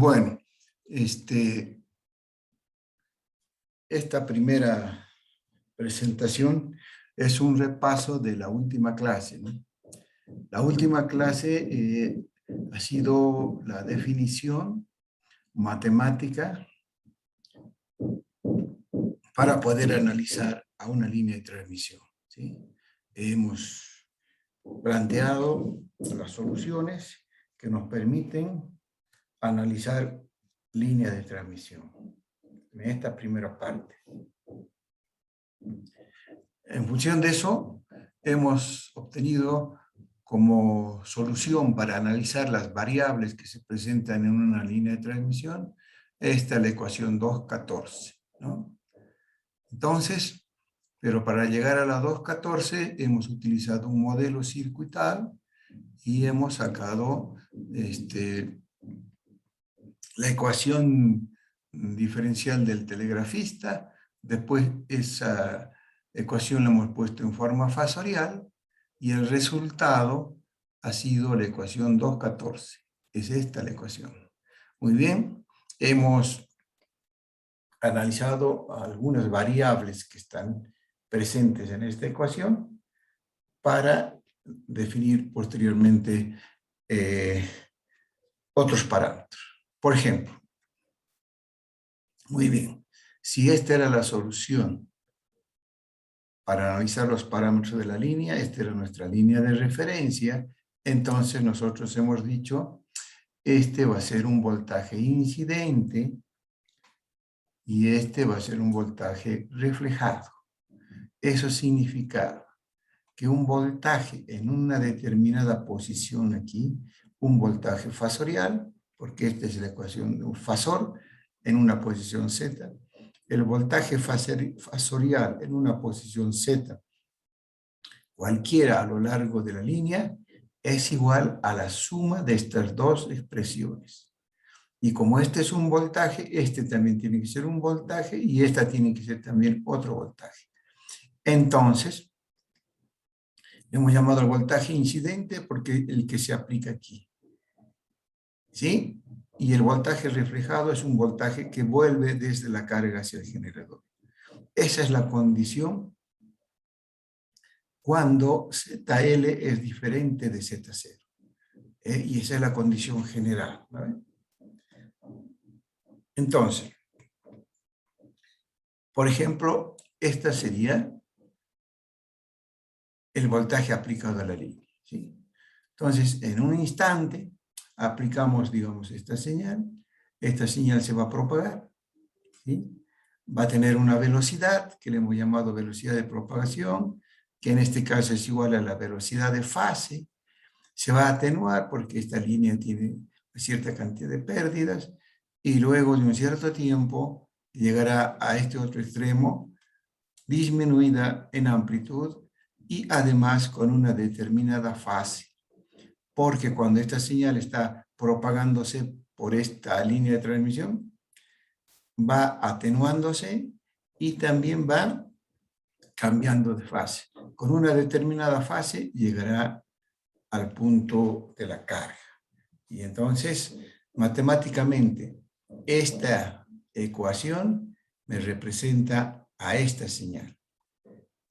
Bueno, esta primera presentación es un repaso de la última clase, ¿no? La última clase ha sido la definición matemática para poder analizar a una línea de transmisión, ¿sí? Hemos planteado las soluciones que nos permiten analizar líneas de transmisión en esta primera parte. En función de eso, hemos obtenido como solución para analizar las variables que se presentan en una línea de transmisión, esta es la ecuación 2.14, ¿no? Entonces, pero para llegar a la 2.14 hemos utilizado un modelo circuital y hemos sacado la ecuación diferencial del telegrafista. Después esa ecuación la hemos puesto en forma fasorial y el resultado ha sido la ecuación 2.14. Es esta la ecuación. Muy bien, hemos analizado algunas variables que están presentes en esta ecuación para definir posteriormente otros parámetros. Por ejemplo, muy bien, si esta era la solución para analizar los parámetros de la línea, esta era nuestra línea de referencia, entonces nosotros hemos dicho, este va a ser un voltaje incidente y este va a ser un voltaje reflejado. Eso significa que un voltaje en una determinada posición aquí, un voltaje fasorial, porque esta es la ecuación de un fasor en una posición Z, el voltaje fasorial en una posición Z, cualquiera a lo largo de la línea, es igual a la suma de estas dos expresiones. Y como este es un voltaje, este también tiene que ser un voltaje y esta tiene que ser también otro voltaje. Entonces, hemos llamado al voltaje incidente porque es el que se aplica aquí. ¿Sí? Y el voltaje reflejado es un voltaje que vuelve desde la carga hacia el generador. Esa es la condición cuando ZL es diferente de Z0. Y esa es la condición general, ¿no? Entonces, por ejemplo, esta sería el voltaje aplicado a la línea, ¿sí? Entonces, en un instante, aplicamos, digamos, esta señal se va a propagar, ¿sí? Va a tener una velocidad, que le hemos llamado velocidad de propagación, que en este caso es igual a la velocidad de fase, se va a atenuar porque esta línea tiene cierta cantidad de pérdidas, y luego de un cierto tiempo llegará a este otro extremo, disminuida en amplitud y además con una determinada fase. Porque cuando esta señal está propagándose por esta línea de transmisión, va atenuándose y también va cambiando de fase. Con una determinada fase llegará al punto de la carga. Y entonces, matemáticamente, esta ecuación me representa a esta señal.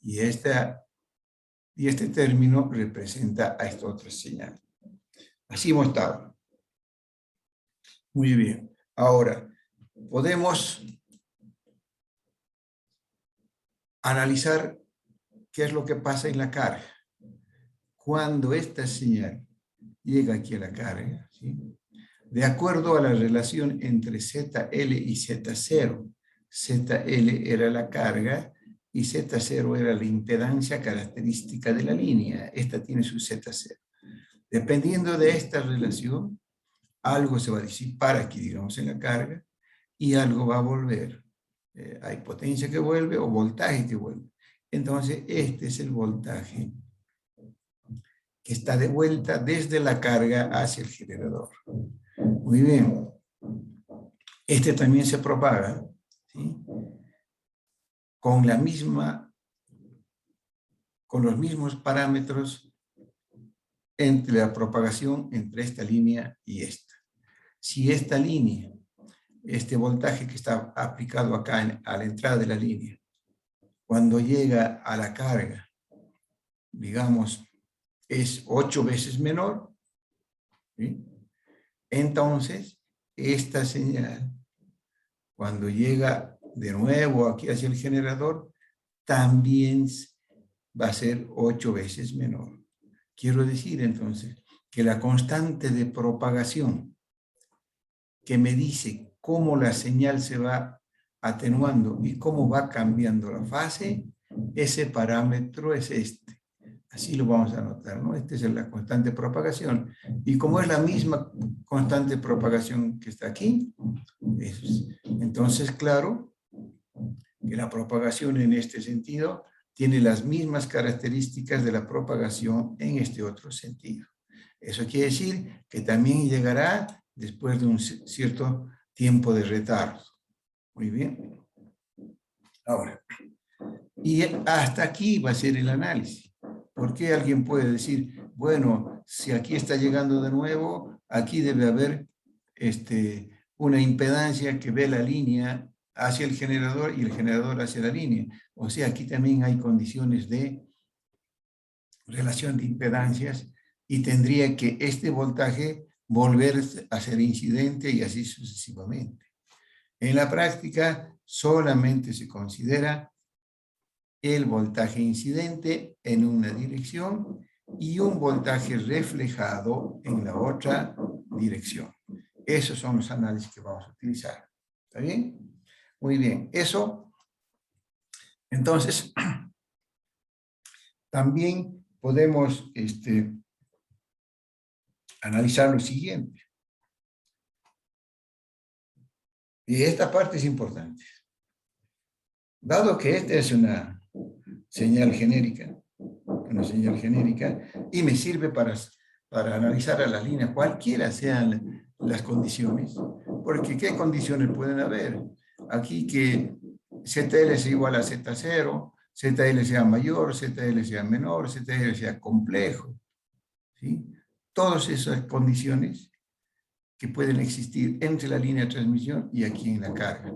Y este término representa a esta otra señal. Así hemos estado. Muy bien. Ahora, podemos analizar qué es lo que pasa en la carga. Cuando esta señal llega aquí a la carga, ¿sí? De acuerdo a la relación entre ZL y Z0, ZL era la carga y Z0 era la impedancia característica de la línea. Esta tiene su Z0. Dependiendo de esta relación, algo se va a disipar aquí, digamos, en la carga, y algo va a volver. Hay potencia que vuelve o voltaje que vuelve. Entonces, este es el voltaje que está de vuelta desde la carga hacia el generador. Muy bien. Este también se propaga, ¿sí? Con los mismos parámetros entre la propagación entre esta línea y esta. si esta línea, este voltaje que está aplicado acá a la entrada de la línea, cuando llega a la carga, digamos, es 8 veces menor, ¿sí? Entonces, esta señal, cuando llega de nuevo aquí hacia el generador, también va a ser 8 veces menor. Quiero decir, entonces, que la constante de propagación que me dice cómo la señal se va atenuando y cómo va cambiando la fase, ese parámetro es este. Así lo vamos a anotar, ¿no? Esta es la constante de propagación. Y como es la misma constante de propagación que está aquí, entonces, claro, que la propagación en este sentido tiene las mismas características de la propagación en este otro sentido. Eso quiere decir que también llegará después de un cierto tiempo de retardo. Muy bien. Ahora, y hasta aquí va a ser el análisis. ¿Por qué alguien puede decir, bueno, si aquí está llegando de nuevo, aquí debe haber una impedancia que ve la línea hacia el generador y el generador hacia la línea? O sea, aquí también hay condiciones de relación de impedancias y tendría que este voltaje volver a ser incidente y así sucesivamente. En la práctica solamente se considera el voltaje incidente en una dirección y un voltaje reflejado en la otra dirección. Esos son los análisis que vamos a utilizar. ¿Está bien? Muy bien. Eso, entonces, también podemos analizar lo siguiente. Y esta parte es importante. Dado que esta es una señal genérica, y me sirve para analizar a las líneas, cualquiera sean las condiciones, porque ¿qué condiciones pueden haber? Aquí que ZL es igual a Z0, ZL sea mayor, ZL sea menor, ZL sea complejo, ¿sí? Todas esas condiciones que pueden existir entre la línea de transmisión y aquí en la carga.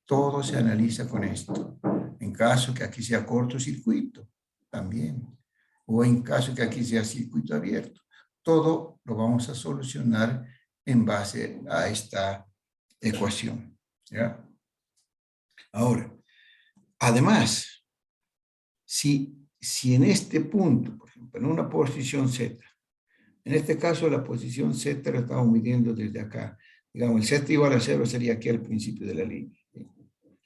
Todo se analiza con esto. En caso que aquí sea cortocircuito, también. O en caso que aquí sea circuito abierto. Todo lo vamos a solucionar en base a esta ecuación. ¿Ya? Ahora, además, si en este punto, por ejemplo, en una posición Z, en este caso la posición Z la estamos midiendo desde acá. Digamos, el Z igual a 0 sería aquí al principio de la línea. ¿Sí?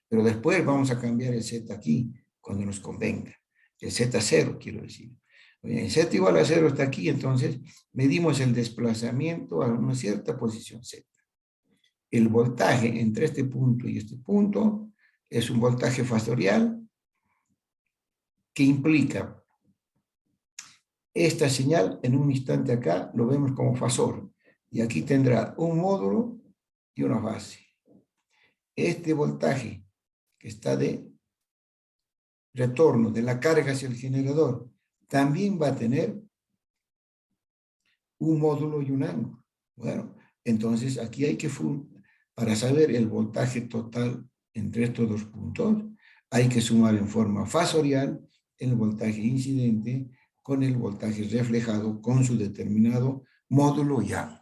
Pero después vamos a cambiar el Z aquí, cuando nos convenga. El Z0, quiero decir. El Z igual a 0 está aquí, entonces medimos el desplazamiento a una cierta posición Z. El voltaje entre este punto y este punto es un voltaje fasorial que implica esta señal en un instante acá, lo vemos como fasor. Y aquí tendrá un módulo y una fase. Este voltaje que está de retorno de la carga hacia el generador también va a tener un módulo y un ángulo. Bueno, entonces aquí hay que, para saber el voltaje total entre estos dos puntos, hay que sumar en forma fasorial el voltaje incidente con el voltaje reflejado con su determinado módulo y ángulo.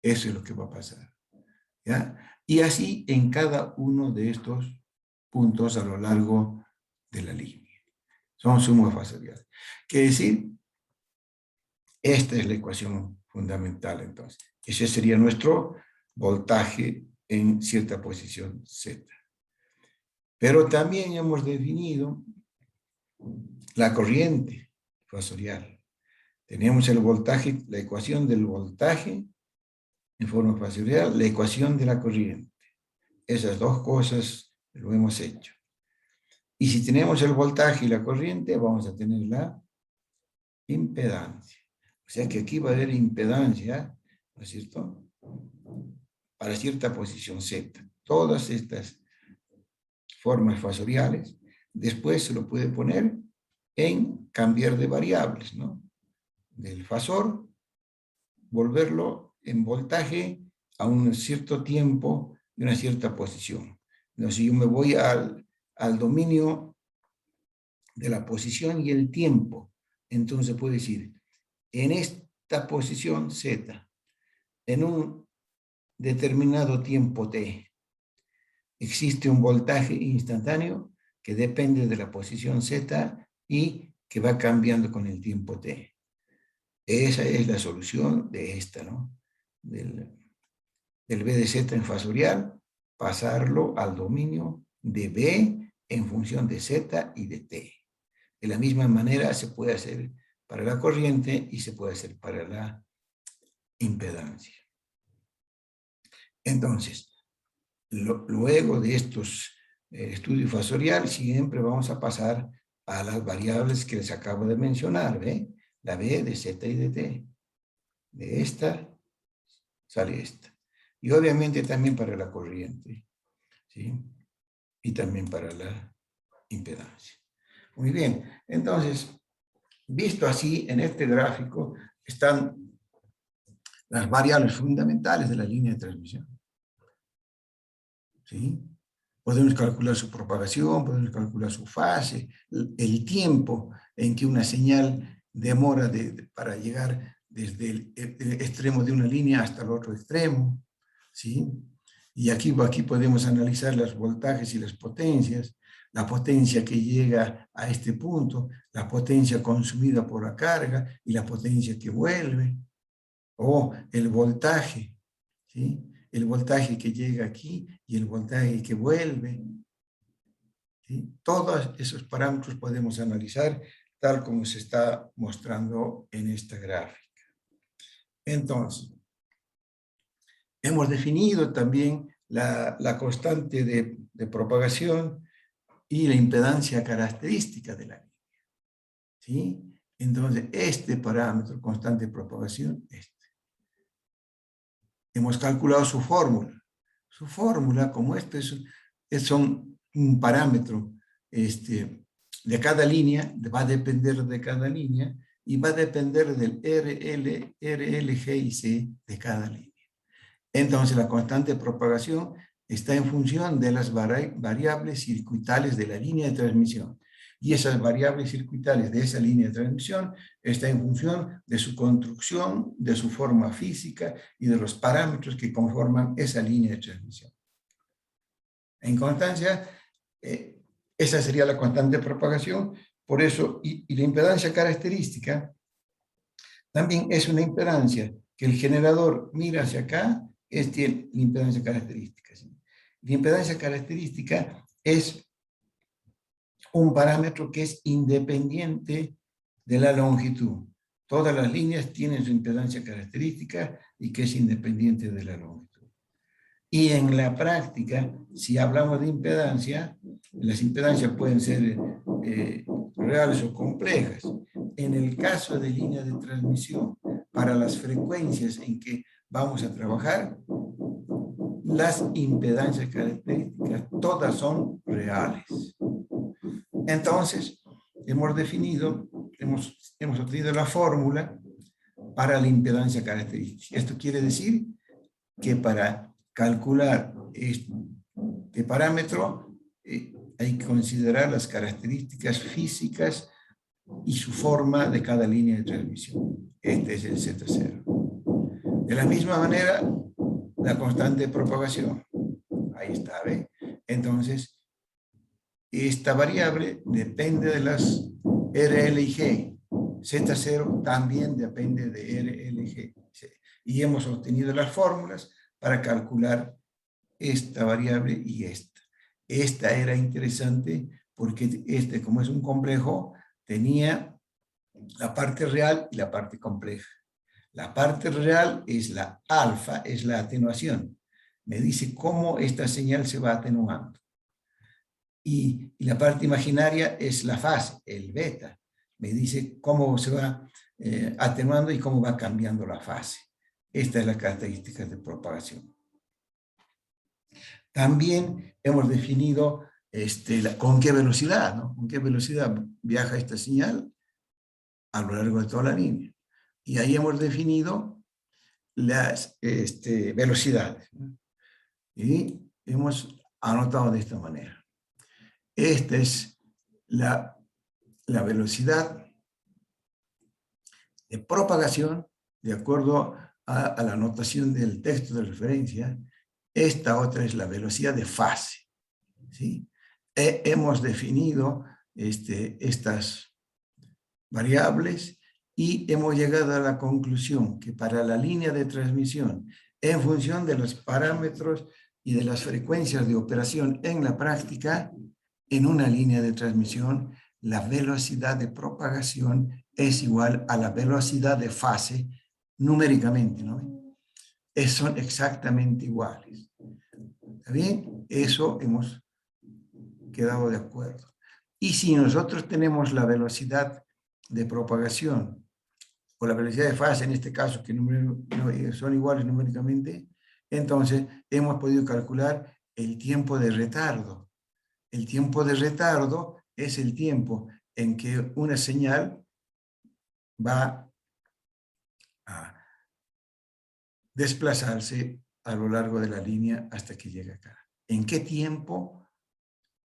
Eso es lo que va a pasar. ¿Ya? Y así en cada uno de estos puntos a lo largo de la línea. Son sumas fasoriales. Quiere decir, esta es la ecuación fundamental entonces. Ese sería nuestro voltaje en cierta posición Z. Pero también hemos definido la corriente fasorial. Tenemos el voltaje, la ecuación del voltaje en forma fasorial, la ecuación de la corriente. Esas dos cosas lo hemos hecho. Y si tenemos el voltaje y la corriente, vamos a tener la impedancia. O sea que aquí va a haber impedancia, ¿no es cierto?, para cierta posición Z. Todas estas formas fasoriales, después se lo puede poner en cambiar de variables, ¿no? Del fasor, volverlo en voltaje a un cierto tiempo y una cierta posición. Entonces, si yo me voy al dominio de la posición y el tiempo, entonces puedo decir, en esta posición Z, en un determinado tiempo T, existe un voltaje instantáneo que depende de la posición Z y que va cambiando con el tiempo T. Esa es la solución de esta, ¿no? Del B de Z en fasorial, pasarlo al dominio de B en función de Z y de T. De la misma manera se puede hacer para la corriente y se puede hacer para la impedancia. Entonces, luego de estos estudios fasorial, siempre vamos a pasar a las variables que les acabo de mencionar, ¿ve? La B de Z y de T. De esta sale esta. Y obviamente también para la corriente, ¿sí? Y también para la impedancia. Muy bien, entonces, visto así, en este gráfico están las variables fundamentales de la línea de transmisión. ¿Sí? Podemos calcular su propagación, podemos calcular su fase, el tiempo en que una señal demora para llegar desde el extremo de una línea hasta el otro extremo, ¿sí? Y aquí podemos analizar los voltajes y las potencias, la potencia que llega a este punto, la potencia consumida por la carga y la potencia que vuelve, o el voltaje, ¿sí? El voltaje que llega aquí y el voltaje que vuelve. ¿Sí? Todos esos parámetros podemos analizar tal como se está mostrando en esta gráfica. Entonces, hemos definido también la constante de propagación y la impedancia característica de la línea. ¿Sí? Entonces, este parámetro, constante de propagación, hemos calculado su fórmula. Su fórmula, como son un parámetro de cada línea, va a depender de cada línea y va a depender del RL, G y C de cada línea. Entonces, la constante de propagación está en función de las variables circuitales de la línea de transmisión. Y esas variables circuitales de esa línea de transmisión están en función de su construcción, de su forma física y de los parámetros que conforman esa línea de transmisión. En constancia, esa sería la constante de propagación. Por eso, y la impedancia característica también es una impedancia que el generador mira hacia acá, es la impedancia característica. ¿Sí? La impedancia característica es un parámetro que es independiente de la longitud. Todas las líneas tienen su impedancia característica y que es independiente de la longitud. Y en la práctica, si hablamos de impedancia, las impedancias pueden ser reales o complejas. En el caso de líneas de transmisión, para las frecuencias en que vamos a trabajar, las impedancias características todas son reales. Entonces, hemos definido, hemos obtenido la fórmula para la impedancia característica. Esto quiere decir que para calcular este parámetro hay que considerar las características físicas y su forma de cada línea de transmisión. Este es el Z0. De la misma manera, la constante de propagación. Ahí está, ¿ve? Entonces, esta variable depende de las RL y G. Z0 también depende de RL y G. Y hemos obtenido las fórmulas para calcular esta variable y esta. Esta era interesante porque como es un complejo, tenía la parte real y la parte compleja. La parte real es la alfa, es la atenuación. Me dice cómo esta señal se va atenuando. Y la parte imaginaria es la fase, el beta. Me dice cómo se va atenuando y cómo va cambiando la fase. Esta es la característica de propagación. También hemos definido con qué velocidad, ¿no? Con qué velocidad viaja esta señal a lo largo de toda la línea. Y ahí hemos definido las velocidades. Y hemos anotado de esta manera. Esta es la velocidad de propagación de acuerdo a la notación del texto de referencia. Esta otra es la velocidad de fase, ¿sí? Hemos definido estas variables y hemos llegado a la conclusión que para la línea de transmisión, en función de los parámetros y de las frecuencias de operación en la práctica, en una línea de transmisión, la velocidad de propagación es igual a la velocidad de fase numéricamente, ¿no? Son exactamente iguales. ¿Está bien? Eso hemos quedado de acuerdo. Y si nosotros tenemos la velocidad de propagación o la velocidad de fase, en este caso, que son iguales numéricamente, entonces hemos podido calcular el tiempo de retardo. El tiempo de retardo es el tiempo en que una señal va a desplazarse a lo largo de la línea hasta que llega acá. ¿En qué tiempo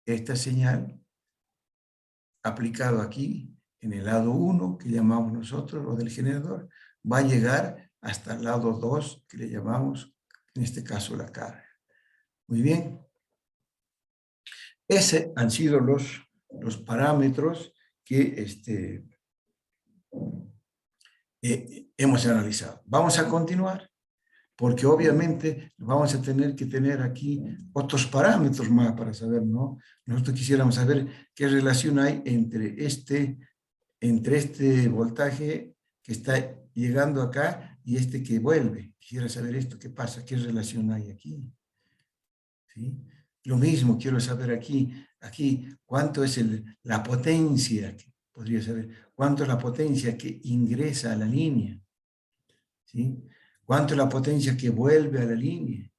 esta señal, aplicado aquí, en el lado 1, que llamamos nosotros, o del generador, va a llegar hasta el lado 2, que le llamamos, en este caso, la carga? Muy bien. Esos han sido los parámetros que hemos analizado. Vamos a continuar, porque obviamente vamos a tener que tener aquí otros parámetros más para saber, ¿no? Nosotros quisiéramos saber qué relación hay entre este voltaje que está llegando acá y este que vuelve. Quisiera saber esto, ¿qué pasa? ¿Qué relación hay aquí? ¿Sí? Lo mismo quiero saber aquí, cuánto es la potencia, que podría saber, cuánto es la potencia que ingresa a la línea, ¿sí? Cuánto es la potencia que vuelve a la línea,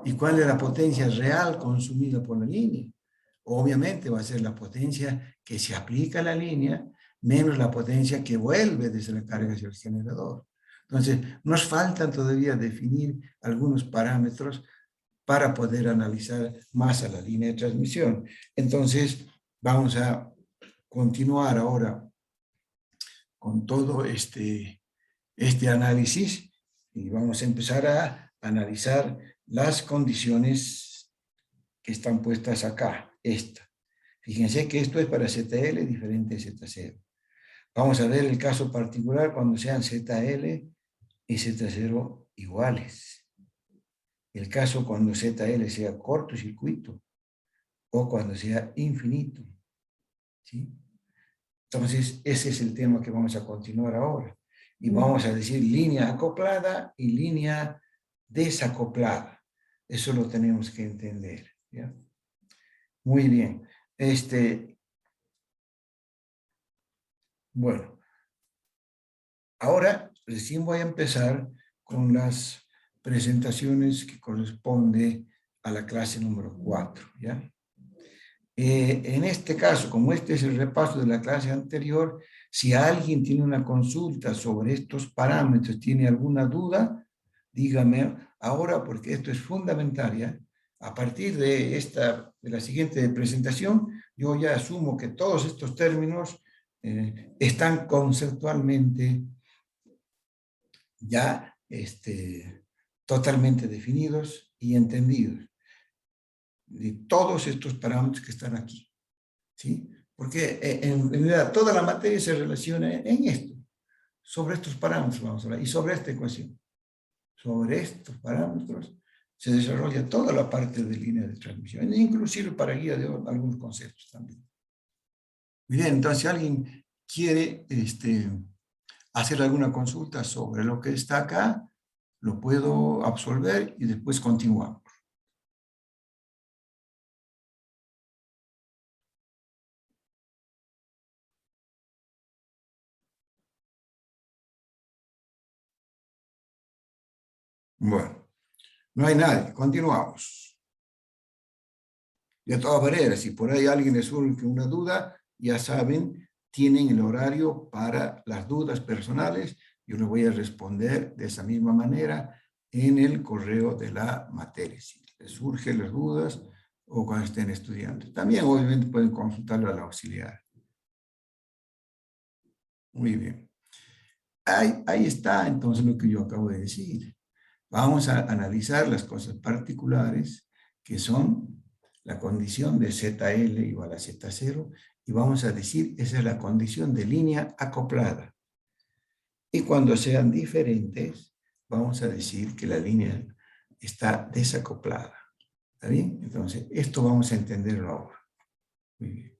y cuál es la potencia real consumida por la línea. Obviamente va a ser la potencia que se aplica a la línea menos la potencia que vuelve desde la carga hacia el generador. Entonces, nos faltan todavía definir algunos parámetros para poder analizar más a la línea de transmisión. Entonces, vamos a continuar ahora con todo este análisis y vamos a empezar a analizar las condiciones que están puestas acá, esta. Fíjense que esto es para ZL diferente de Z0. Vamos a ver el caso particular cuando sean ZL y Z0 iguales. El caso cuando ZL sea cortocircuito o cuando sea infinito, ¿sí? Entonces, ese es el tema que vamos a continuar ahora. Y vamos a decir línea acoplada y línea desacoplada. Eso lo tenemos que entender, ¿ya? Muy bien. Bueno, ahora recién voy a empezar con las presentaciones que corresponde a la clase número 4, ¿ya? En este caso, como este es el repaso de la clase anterior, si alguien tiene una consulta sobre estos parámetros, tiene alguna duda, dígame ahora porque esto es fundamental, ¿ya? A partir de la siguiente presentación, yo ya asumo que todos estos términos están conceptualmente ya totalmente definidos y entendidos, de todos estos parámetros que están aquí, ¿sí? Porque en realidad toda la materia se relaciona en esto. Sobre estos parámetros vamos a hablar, y sobre esta ecuación. Sobre estos parámetros se desarrolla toda la parte de línea de transmisión, inclusive para guía de algunos conceptos también. Bien, entonces si alguien quiere hacer alguna consulta sobre lo que está acá, lo puedo absolver y después continuamos. Bueno, no hay nadie, continuamos. De todas maneras, si por ahí alguien les surge una duda, ya saben, tienen el horario para las dudas personales yo le voy a responder de esa misma manera en el correo de la materia. Si les surgen las dudas o cuando estén estudiando. También, obviamente, pueden consultarlo al auxiliar. Muy bien. Ahí está, entonces, lo que yo acabo de decir. Vamos a analizar las cosas particulares que son la condición de ZL igual a Z0 y vamos a decir, esa es la condición de línea acoplada. Y cuando sean diferentes, vamos a decir que la línea está desacoplada. ¿Está bien? Entonces, esto vamos a entenderlo ahora. Muy bien.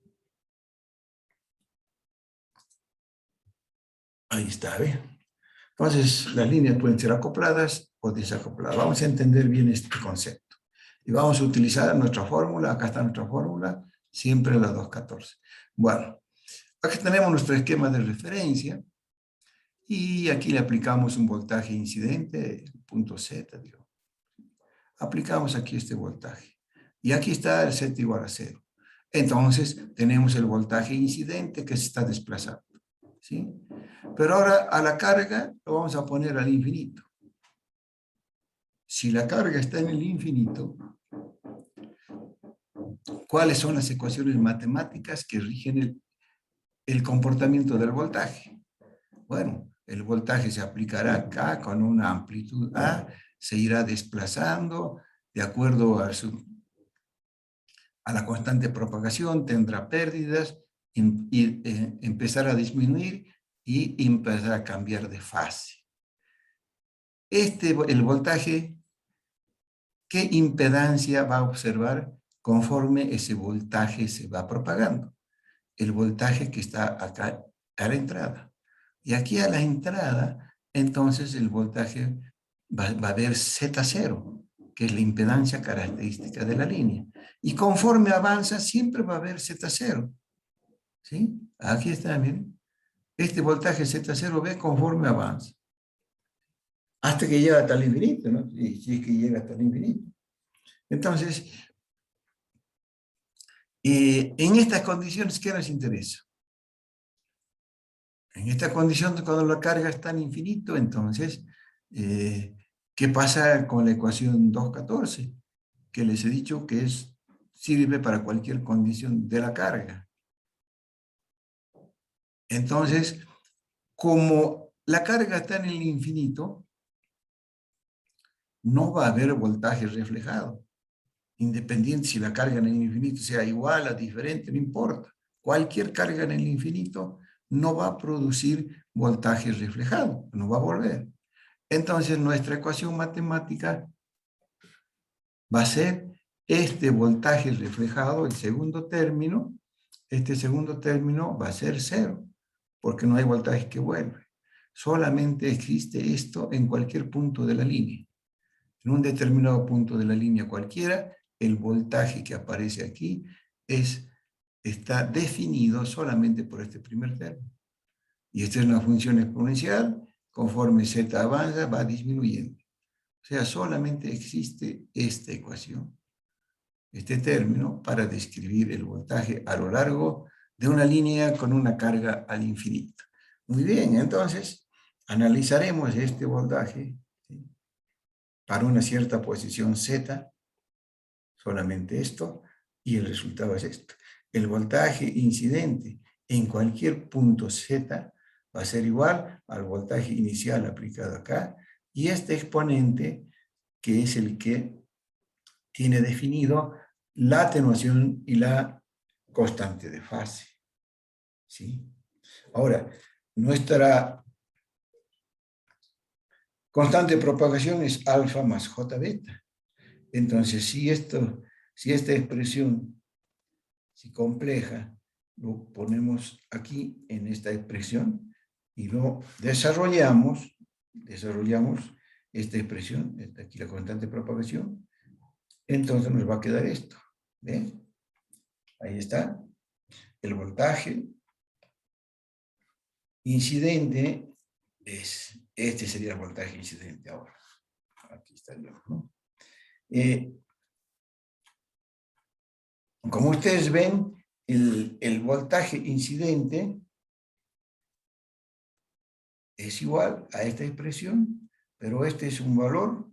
Ahí está, ¿ve? Entonces, las líneas pueden ser acopladas o desacopladas. Vamos a entender bien este concepto. Y vamos a utilizar nuestra fórmula. Acá está nuestra fórmula, siempre la 214. Bueno, aquí tenemos nuestro esquema de referencia. Y aquí le aplicamos un voltaje incidente, punto Z, digamos. Aplicamos aquí este voltaje. Y aquí está el Z igual a 0. Entonces, tenemos el voltaje incidente que se está desplazando. ¿Sí? Pero ahora a la carga lo vamos a poner al infinito. Si la carga está en el infinito, ¿cuáles son las ecuaciones matemáticas que rigen el comportamiento del voltaje? Bueno, el voltaje se aplicará acá con una amplitud A, se irá desplazando de acuerdo a la constante de propagación, tendrá pérdidas, y empezar a disminuir y empezar a cambiar de fase. El voltaje, ¿qué impedancia va a observar conforme ese voltaje se va propagando? El voltaje que está acá a la entrada. Y aquí a la entrada, entonces el voltaje va a haber Z0, que es la impedancia característica de la línea. Y conforme avanza, siempre va a haber Z0. ¿Sí? Aquí está, miren. Este voltaje Z0 ve conforme avanza. Hasta que llega hasta el infinito, ¿no? Si es que llega hasta el infinito. Entonces, en estas condiciones, ¿qué nos interesa? En esta condición, cuando la carga está en infinito, entonces, ¿qué pasa con la ecuación 214? Que les he dicho que sirve para cualquier condición de la carga. Entonces, como la carga está en el infinito, no va a haber voltaje reflejado. Independiente si la carga en el infinito sea igual o diferente, no importa. Cualquier carga en el infinito no va a producir voltaje reflejado, no va a volver. Entonces, nuestra ecuación matemática va a ser este voltaje reflejado, el segundo término. Este segundo término va a ser 0, porque no hay voltaje que vuelve. Solamente existe esto en cualquier punto de la línea. En un determinado punto de la línea cualquiera, el voltaje que aparece aquí está definido solamente por este primer término. Y esta es una función exponencial, conforme z avanza va disminuyendo. O sea, solamente existe esta ecuación, este término, para describir el voltaje a lo largo de una línea con una carga al infinito. Muy bien, entonces analizaremos este voltaje, ¿sí?, para una cierta posición z, solamente esto, y el resultado es esto. El voltaje incidente en cualquier punto z va a ser igual al voltaje inicial aplicado acá, y este exponente, que es el que tiene definido la atenuación y la constante de fase. ¿Sí? Ahora, nuestra constante de propagación es alfa más j beta. Entonces, si esta expresión, si compleja, lo ponemos aquí en esta expresión y lo desarrollamos esta expresión, aquí la constante de propagación, entonces nos va a quedar esto. ¿Ven? Ahí está. El voltaje incidente este sería el voltaje incidente ahora. Aquí estaría, ¿no? Como ustedes ven, el voltaje incidente es igual a esta expresión, pero este es un valor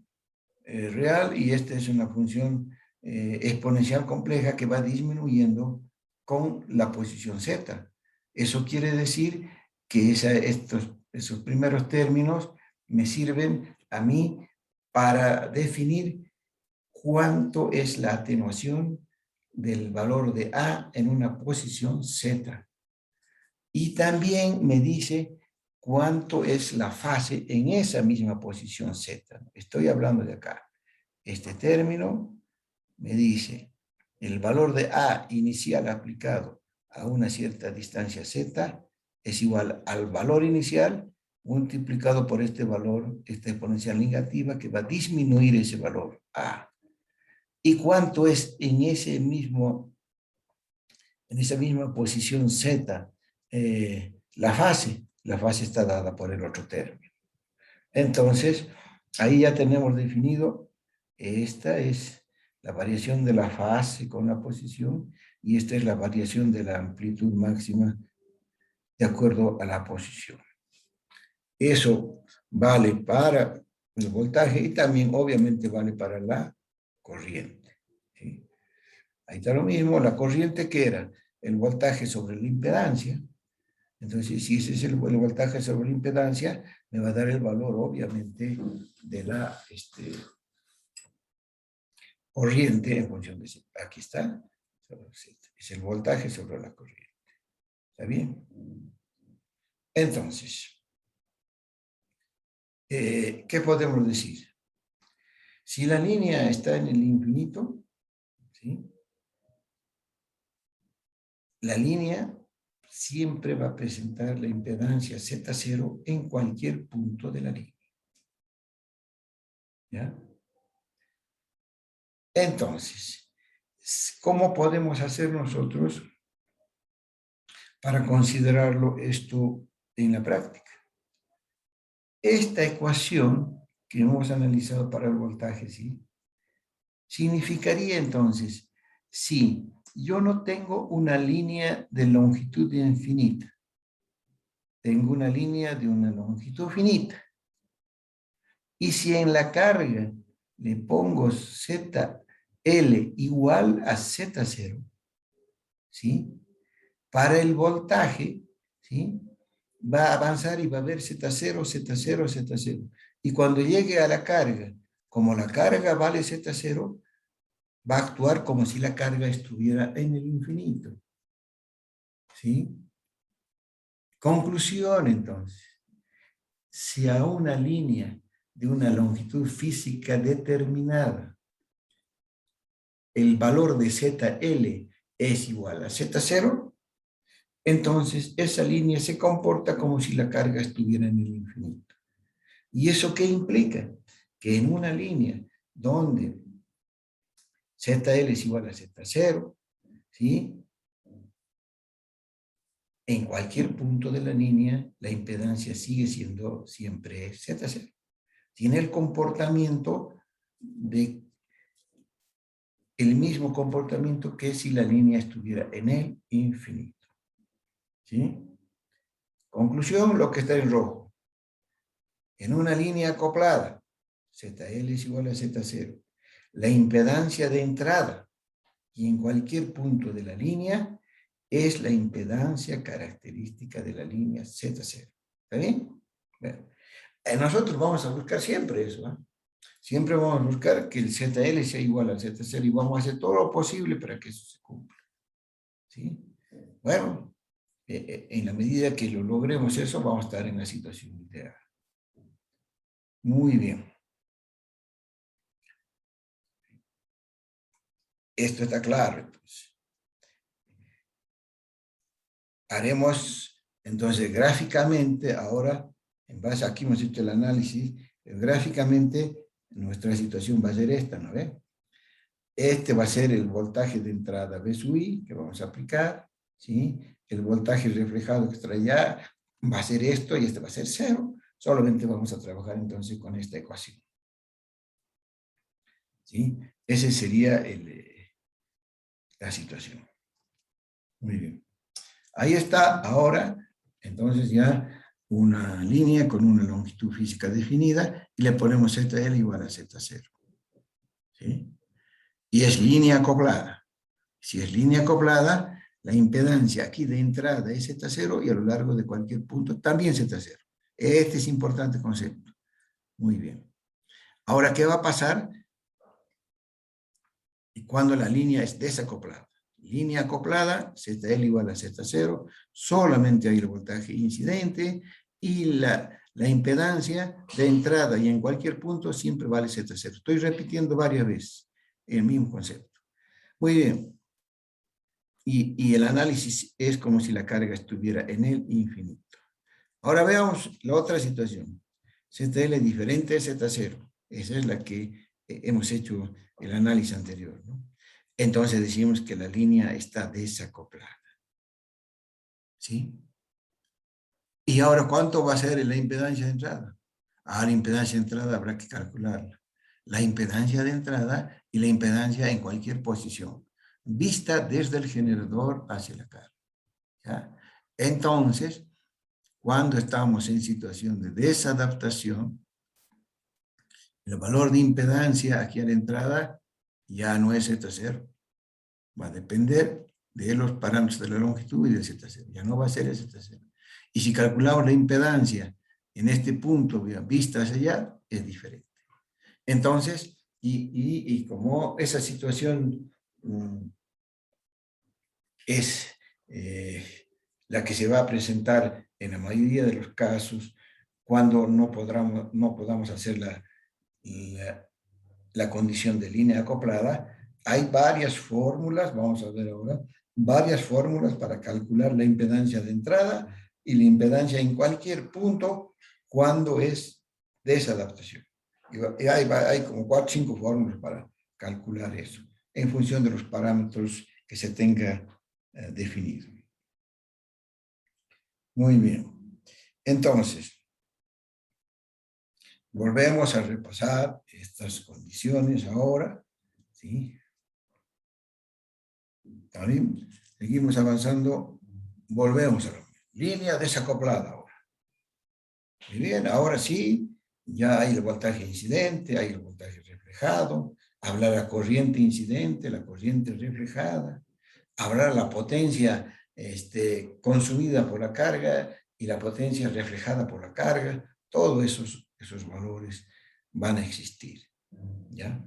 real y esta es una función exponencial compleja que va disminuyendo con la posición z. Eso quiere decir que esos primeros términos me sirven a mí para definir cuánto es la atenuación del valor de A en una posición Z. Y también me dice cuánto es la fase en esa misma posición Z. Estoy hablando de acá. Este término me dice el valor de A inicial aplicado a una cierta distancia Z es igual al valor inicial multiplicado por este valor, esta exponencial negativa que va a disminuir ese valor A. ¿Y cuánto es en esa misma posición Z la fase? La fase está dada por el otro término. Entonces, ahí ya tenemos definido, esta es la variación de la fase con la posición y esta es la variación de la amplitud máxima de acuerdo a la posición. Eso vale para el voltaje y también obviamente vale para la corriente. ¿Sí? Ahí está lo mismo, la corriente que era el voltaje sobre la impedancia. Entonces, si ese es el voltaje sobre la impedancia, me va a dar el valor, obviamente, de la corriente en función de... Aquí está. Es el voltaje sobre la corriente. ¿Está bien? Entonces, ¿qué podemos decir? Si la línea está en el infinito, ¿sí? La línea siempre va a presentar la impedancia Z0 en cualquier punto de la línea. ¿Ya? Entonces, ¿cómo podemos hacer nosotros para considerarlo esto en la práctica? Esta ecuación que hemos analizado para el voltaje, ¿sí? Significaría entonces, si yo no tengo una línea de longitud infinita, tengo una línea de una longitud finita, y si en la carga le pongo ZL igual a Z0, ¿sí? Para el voltaje, ¿sí? Va a avanzar y va a haber Z0, Z0, Z0. Y cuando llegue a la carga, como la carga vale Z0, va a actuar como si la carga estuviera en el infinito. ¿Sí? Conclusión, entonces. Si a una línea de una longitud física determinada, el valor de ZL es igual a Z0, entonces esa línea se comporta como si la carga estuviera en el infinito. ¿Y eso qué implica? Que en una línea donde ZL es igual a Z0, ¿sí? En cualquier punto de la línea, la impedancia sigue siendo siempre Z0. Tiene el comportamiento el mismo comportamiento que si la línea estuviera en el infinito. ¿Sí? Conclusión, lo que está en rojo. En una línea acoplada, ZL es igual a Z0. La impedancia de entrada y en cualquier punto de la línea es la impedancia característica de la línea Z0. ¿Está bien? Bueno, nosotros vamos a buscar siempre eso. ¿eh? Siempre vamos a buscar que el ZL sea igual al Z0 y vamos a hacer todo lo posible para que eso se cumpla. ¿Sí? Bueno, en la medida que lo logremos eso, vamos a estar en la situación ideal. Muy bien. Esto está claro, entonces. Haremos, entonces, gráficamente, ahora, en base a aquí hemos hecho el análisis, gráficamente nuestra situación va a ser esta, ¿no ve? Este va a ser el voltaje de entrada V sub I que vamos a aplicar, ¿sí? El voltaje reflejado que está allá va a ser esto y este va a ser 0. Solamente vamos a trabajar entonces con esta ecuación. ¿Sí? Ese sería la situación. Muy bien. Ahí está, ahora, entonces ya una línea con una longitud física definida y le ponemos ZL igual a Z0. ¿Sí? Y es línea acoplada. Si es línea acoplada, la impedancia aquí de entrada es Z0 y a lo largo de cualquier punto también Z0. Este es importante concepto. Muy bien. Ahora, ¿qué va a pasar cuando la línea es desacoplada? Línea acoplada, ZL igual a Z0, solamente hay el voltaje incidente y la impedancia de entrada y en cualquier punto siempre vale Z0. Estoy repitiendo varias veces el mismo concepto. Muy bien. Y el análisis es como si la carga estuviera en el infinito. Ahora veamos la otra situación. ZL diferente a Z0. Esa es la que hemos hecho el análisis anterior, ¿no? Entonces decimos que la línea está desacoplada. ¿Sí? Y ahora, ¿cuánto va a ser la impedancia de entrada? La impedancia de entrada habrá que calcularla. La impedancia de entrada y la impedancia en cualquier posición, vista desde el generador hacia la carga. ¿Ya? Entonces, cuando estamos en situación de desadaptación, el valor de impedancia aquí a la entrada ya no es Z0. Va a depender de los parámetros de la longitud y de Z0. Ya no va a ser Z0. Y si calculamos la impedancia en este punto, vista hacia allá, es diferente. Entonces, y como esa situación es la que se va a presentar en la mayoría de los casos cuando no podamos hacer la condición de línea acoplada, hay varias fórmulas, vamos a ver ahora, varias fórmulas para calcular la impedancia de entrada y la impedancia en cualquier punto cuando es desadaptación. Y hay como 4 o 5 fórmulas para calcular eso, en función de los parámetros que se tenga definido. Muy bien. Entonces, volvemos a repasar estas condiciones ahora, ¿sí? ¿También? Seguimos avanzando, volvemos a la línea desacoplada ahora. Muy bien, ahora sí, ya hay el voltaje incidente, hay el voltaje reflejado, habrá la corriente incidente, la corriente reflejada, habrá la potencia consumida por la carga y la potencia reflejada por la carga, todos esos valores van a existir, ¿ya?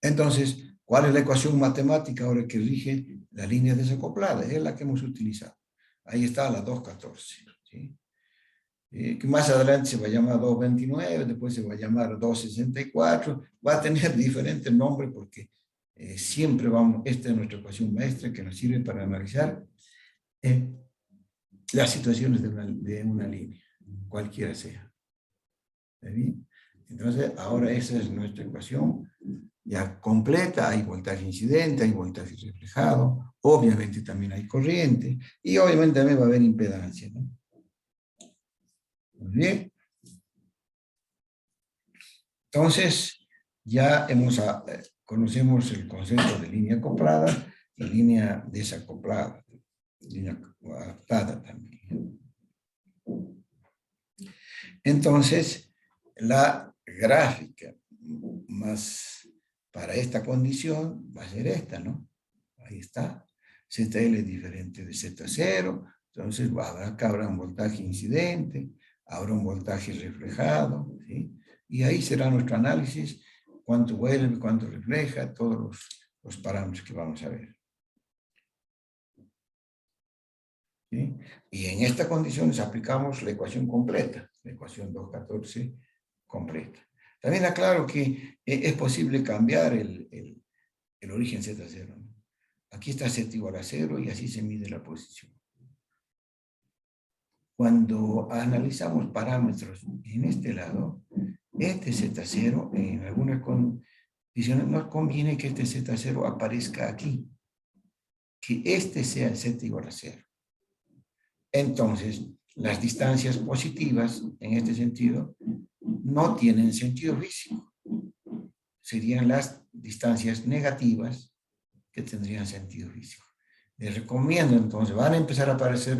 Entonces, ¿cuál es la ecuación matemática ahora que rige la línea desacoplada? Es la que hemos utilizado. Ahí está la 214, ¿sí? Que más adelante se va a llamar 229, después se va a llamar 264, va a tener diferentes nombres porque siempre vamos, esta es nuestra ecuación maestra que nos sirve para analizar las situaciones de una línea, cualquiera sea. ¿Está bien? Entonces, ahora esa es nuestra ecuación ya completa, hay voltaje incidente, hay voltaje reflejado, obviamente también hay corriente, y obviamente también va a haber impedancia, ¿no? Muy bien. Entonces, ya conocemos el concepto de línea acoplada y línea desacoplada, línea adaptada también. Entonces, la gráfica más para esta condición va a ser esta, ¿no? Ahí está. ZL diferente de Z0, entonces acá habrá un voltaje incidente, habrá un voltaje reflejado, ¿sí? Y ahí será nuestro análisis, cuánto vuelve, cuánto refleja, todos los parámetros que vamos a ver. ¿Sí? Y en estas condiciones aplicamos la ecuación completa, la ecuación 214 completa. También aclaro que es posible cambiar el origen Z0, ¿no? Aquí está Z igual a 0 y así se mide la posición. Cuando analizamos parámetros en este lado, este Z0, en algunas condiciones, nos conviene que este Z0 aparezca aquí, que este sea Z igual a 0. Entonces, las distancias positivas, en este sentido, no tienen sentido físico. Serían las distancias negativas que tendrían sentido físico. Les recomiendo, entonces, van a empezar a aparecer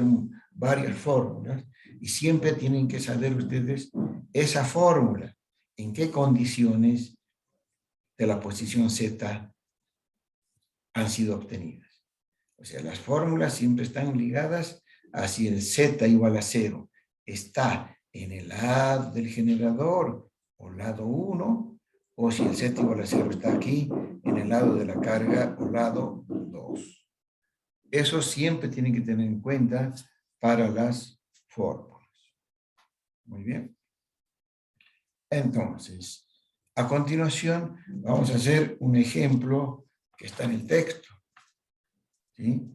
varias fórmulas y siempre tienen que saber ustedes esa fórmula, en qué condiciones de la posición Z han sido obtenidas. O sea, las fórmulas siempre están ligadas a si el Z igual a 0 está en el lado del generador o lado 1, o si el Z igual a 0 está aquí en el lado de la carga o lado 2. Eso siempre tienen que tener en cuenta para las fórmulas. Muy bien. Entonces, a continuación vamos a hacer un ejemplo que está en el texto, ¿sí?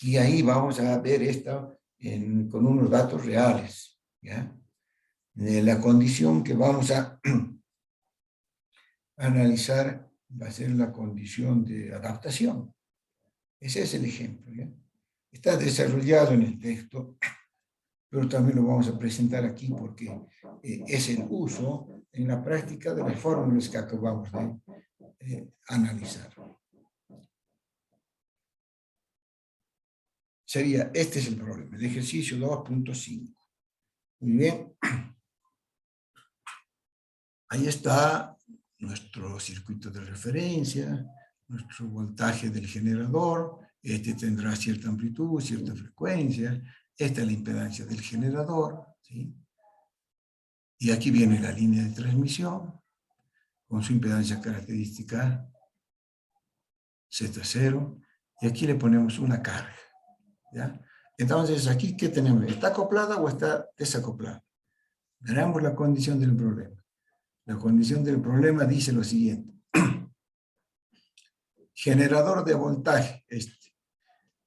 Y ahí vamos a ver esto con unos datos reales, ¿ya? La condición que vamos a analizar va a ser la condición de adaptación. Ese es el ejemplo, ¿ya? Está desarrollado en el texto, pero también lo vamos a presentar aquí porque es el uso en la práctica de las fórmulas que acabamos de analizar. Sería, este es el problema, el ejercicio 2.5. Muy bien. Ahí está nuestro circuito de referencia, nuestro voltaje del generador. Este tendrá cierta amplitud, cierta frecuencia. Esta es la impedancia del generador, ¿sí? Y aquí viene la línea de transmisión con su impedancia característica Z0. Y aquí le ponemos una carga, ¿ya? Entonces, aquí, ¿qué tenemos? ¿Está acoplada o está desacoplada? Veamos la condición del problema. La condición del problema dice lo siguiente. Generador de voltaje,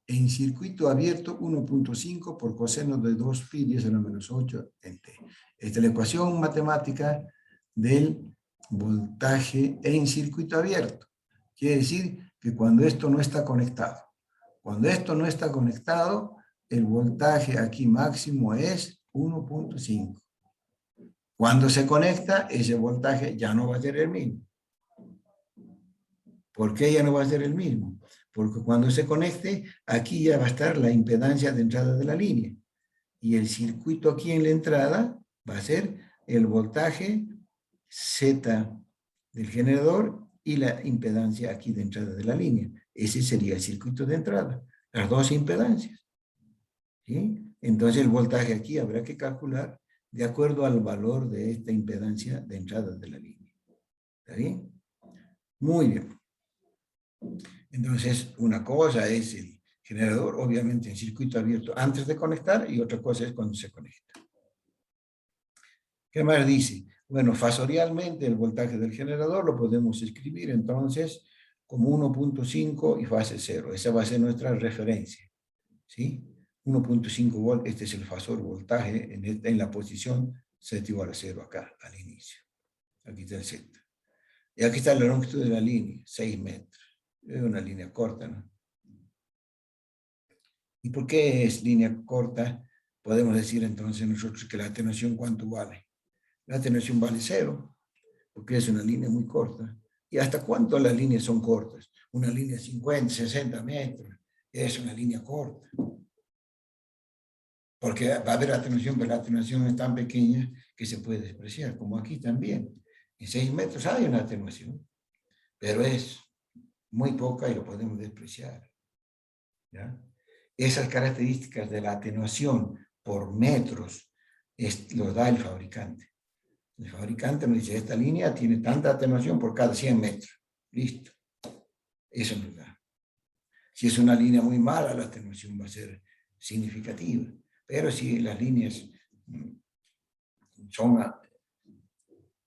en circuito abierto 1.5 por coseno de 2pi 10 a la menos 8 en T. Esta es la ecuación matemática del voltaje en circuito abierto. Quiere decir que cuando esto no está conectado. Cuando esto no está conectado, el voltaje aquí máximo es 1.5. Cuando se conecta, ese voltaje ya no va a ser el mismo. ¿Por qué ya no va a ser el mismo? Porque cuando se conecte, aquí ya va a estar la impedancia de entrada de la línea. Y el circuito aquí en la entrada va a ser el voltaje Z del generador y la impedancia aquí de entrada de la línea. Ese sería el circuito de entrada. Las dos impedancias, ¿sí? Entonces el voltaje aquí habrá que calcular de acuerdo al valor de esta impedancia de entrada de la línea. ¿Está bien? Muy bien. Entonces, una cosa es el generador, obviamente en circuito abierto antes de conectar, y otra cosa es cuando se conecta. ¿Qué más dice? Bueno, fasorialmente el voltaje del generador lo podemos escribir entonces como 1.5 y fase 0. Esa va a ser nuestra referencia, ¿sí? 1.5 volt, este es el fasor voltaje en la posición Z igual a 0 acá, al inicio. Aquí está el Z. Y aquí está la longitud de la línea, 6 metros. Es una línea corta, ¿no? ¿Y por qué es línea corta? Podemos decir entonces nosotros que la atenuación, ¿cuánto vale? La atenuación vale 0, porque es una línea muy corta. ¿Y hasta cuánto las líneas son cortas? Una línea de 50, 60 metros, es una línea corta. Porque va a haber atenuación, pero la atenuación es tan pequeña que se puede despreciar, como aquí también. En 6 metros hay una atenuación, pero es muy poca y lo podemos despreciar, ¿ya? Esas características de la atenuación por metros lo da el fabricante. El fabricante nos dice, esta línea tiene tanta atenuación por cada 100 metros. Listo. Eso nos da. Si es una línea muy mala, la atenuación va a ser significativa. Pero si las líneas son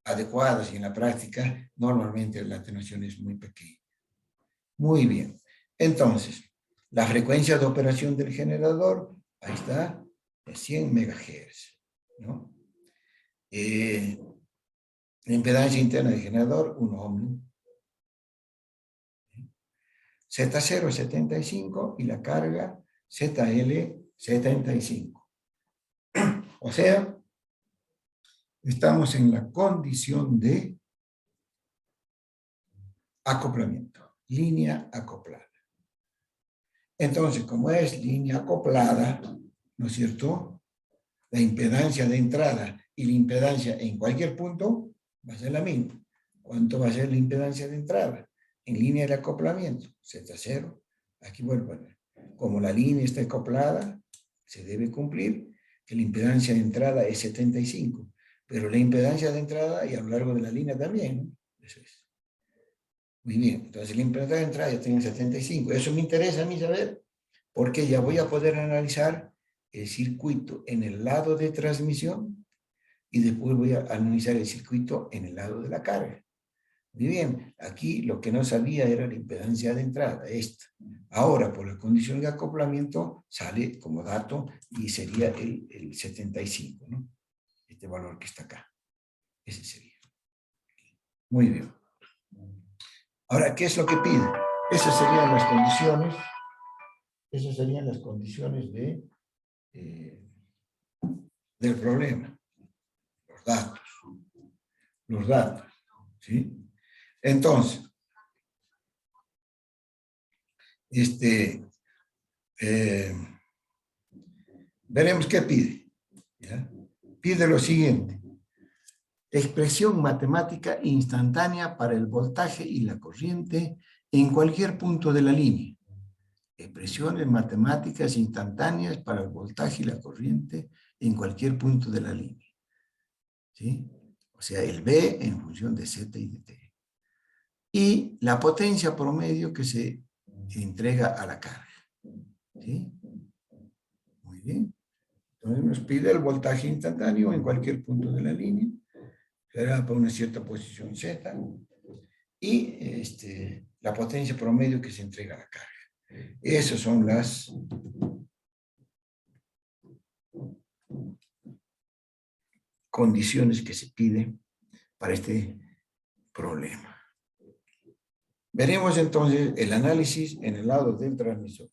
adecuadas y en la práctica, normalmente la atenuación es muy pequeña. Muy bien. Entonces, la frecuencia de operación del generador, ahí está, es 100 MHz, ¿no? La impedancia interna del generador, 1 ohm. Z0 75 y la carga ZL 75. O sea, estamos en la condición de acoplamiento, línea acoplada. Entonces, como es línea acoplada, ¿no es cierto? La impedancia de entrada y la impedancia en cualquier punto va a ser la misma. ¿Cuánto va a ser la impedancia de entrada? En línea de acoplamiento, Z0. Aquí vuelvo a ver. Como la línea está acoplada, se debe cumplir que la impedancia de entrada es 75. Pero la impedancia de entrada y a lo largo de la línea también, ¿no? Eso es. Muy bien, entonces la impedancia de entrada ya tiene 75. Eso me interesa a mí saber, porque ya voy a poder analizar el circuito en el lado de transmisión y después voy a analizar el circuito en el lado de la carga. Muy bien, aquí lo que no sabía era la impedancia de entrada, esta. Ahora, por la condición de acoplamiento, sale como dato y sería el 75, ¿no? Este valor que está acá. Ese sería. Muy bien. Ahora, ¿qué es lo que pide? Esas serían las condiciones. Esas serían las condiciones del problema. Los datos. Los datos. ¿Sí? Entonces, veremos qué pide. ¿Ya? Pide lo siguiente. Expresión matemática instantánea para el voltaje y la corriente en cualquier punto de la línea. Expresiones matemáticas instantáneas para el voltaje y la corriente en cualquier punto de la línea. ¿Sí? O sea, el B en función de Z y de T. Y la potencia promedio que se entrega a la carga. ¿Sí? Muy bien. Entonces nos pide el voltaje instantáneo en cualquier punto de la línea. Será para una cierta posición Z. Y la potencia promedio que se entrega a la carga. Esas son las condiciones que se piden para este problema. Veremos entonces el análisis en el lado del transmisor.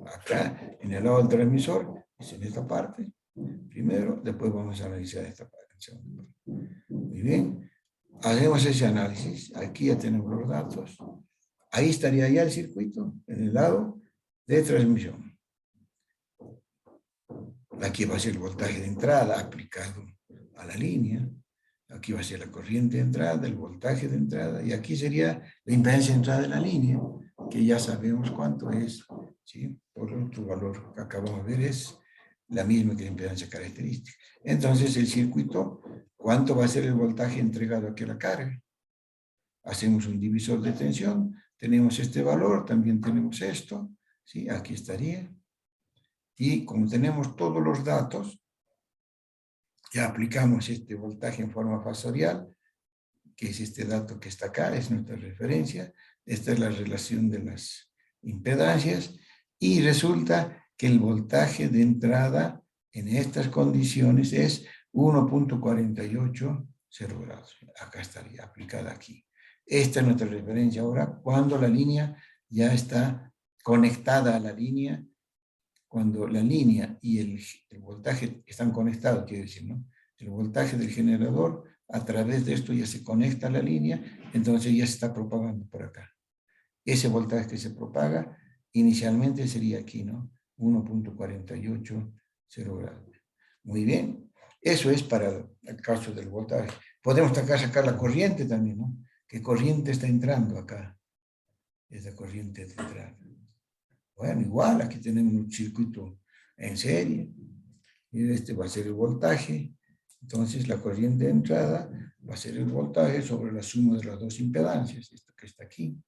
Acá, en el lado del transmisor, es en esta parte, primero, después vamos a analizar esta parte. Muy bien, hacemos ese análisis. Aquí ya tenemos los datos. Ahí estaría ya el circuito, en el lado de transmisión. Aquí va a ser el voltaje de entrada aplicado a la línea. Aquí va a ser la corriente de entrada, el voltaje de entrada, y aquí sería la impedancia de entrada de la línea, que ya sabemos cuánto es, ¿sí? Por otro valor que acabamos de ver es la misma que la impedancia característica. Entonces, el circuito, ¿cuánto va a ser el voltaje entregado aquí a la carga? Hacemos un divisor de tensión, tenemos este valor, también tenemos esto, ¿sí? Aquí estaría. Y como tenemos todos los datos, ya aplicamos este voltaje en forma fasorial, que es este dato que está acá, es nuestra referencia. Esta es la relación de las impedancias. Y resulta que el voltaje de entrada en estas condiciones es 1.48 0 grados. Acá estaría aplicada aquí. Esta es nuestra referencia ahora cuando la línea ya está conectada a la línea. Cuando la línea y el voltaje están conectados, quiere decir, ¿no? El voltaje del generador, a través de esto ya se conecta a la línea, entonces ya se está propagando por acá. Ese voltaje que se propaga, inicialmente sería aquí, ¿no? 1.48 0 grados. Muy bien. Eso es para el caso del voltaje. Podemos acá sacar la corriente también, ¿no? ¿Qué corriente está entrando acá? Esa corriente de entrada. Bueno, igual, aquí tenemos un circuito en serie. Y este va a ser el voltaje. Entonces, la corriente de entrada va a ser el voltaje sobre la suma de las dos impedancias. Esto que está aquí.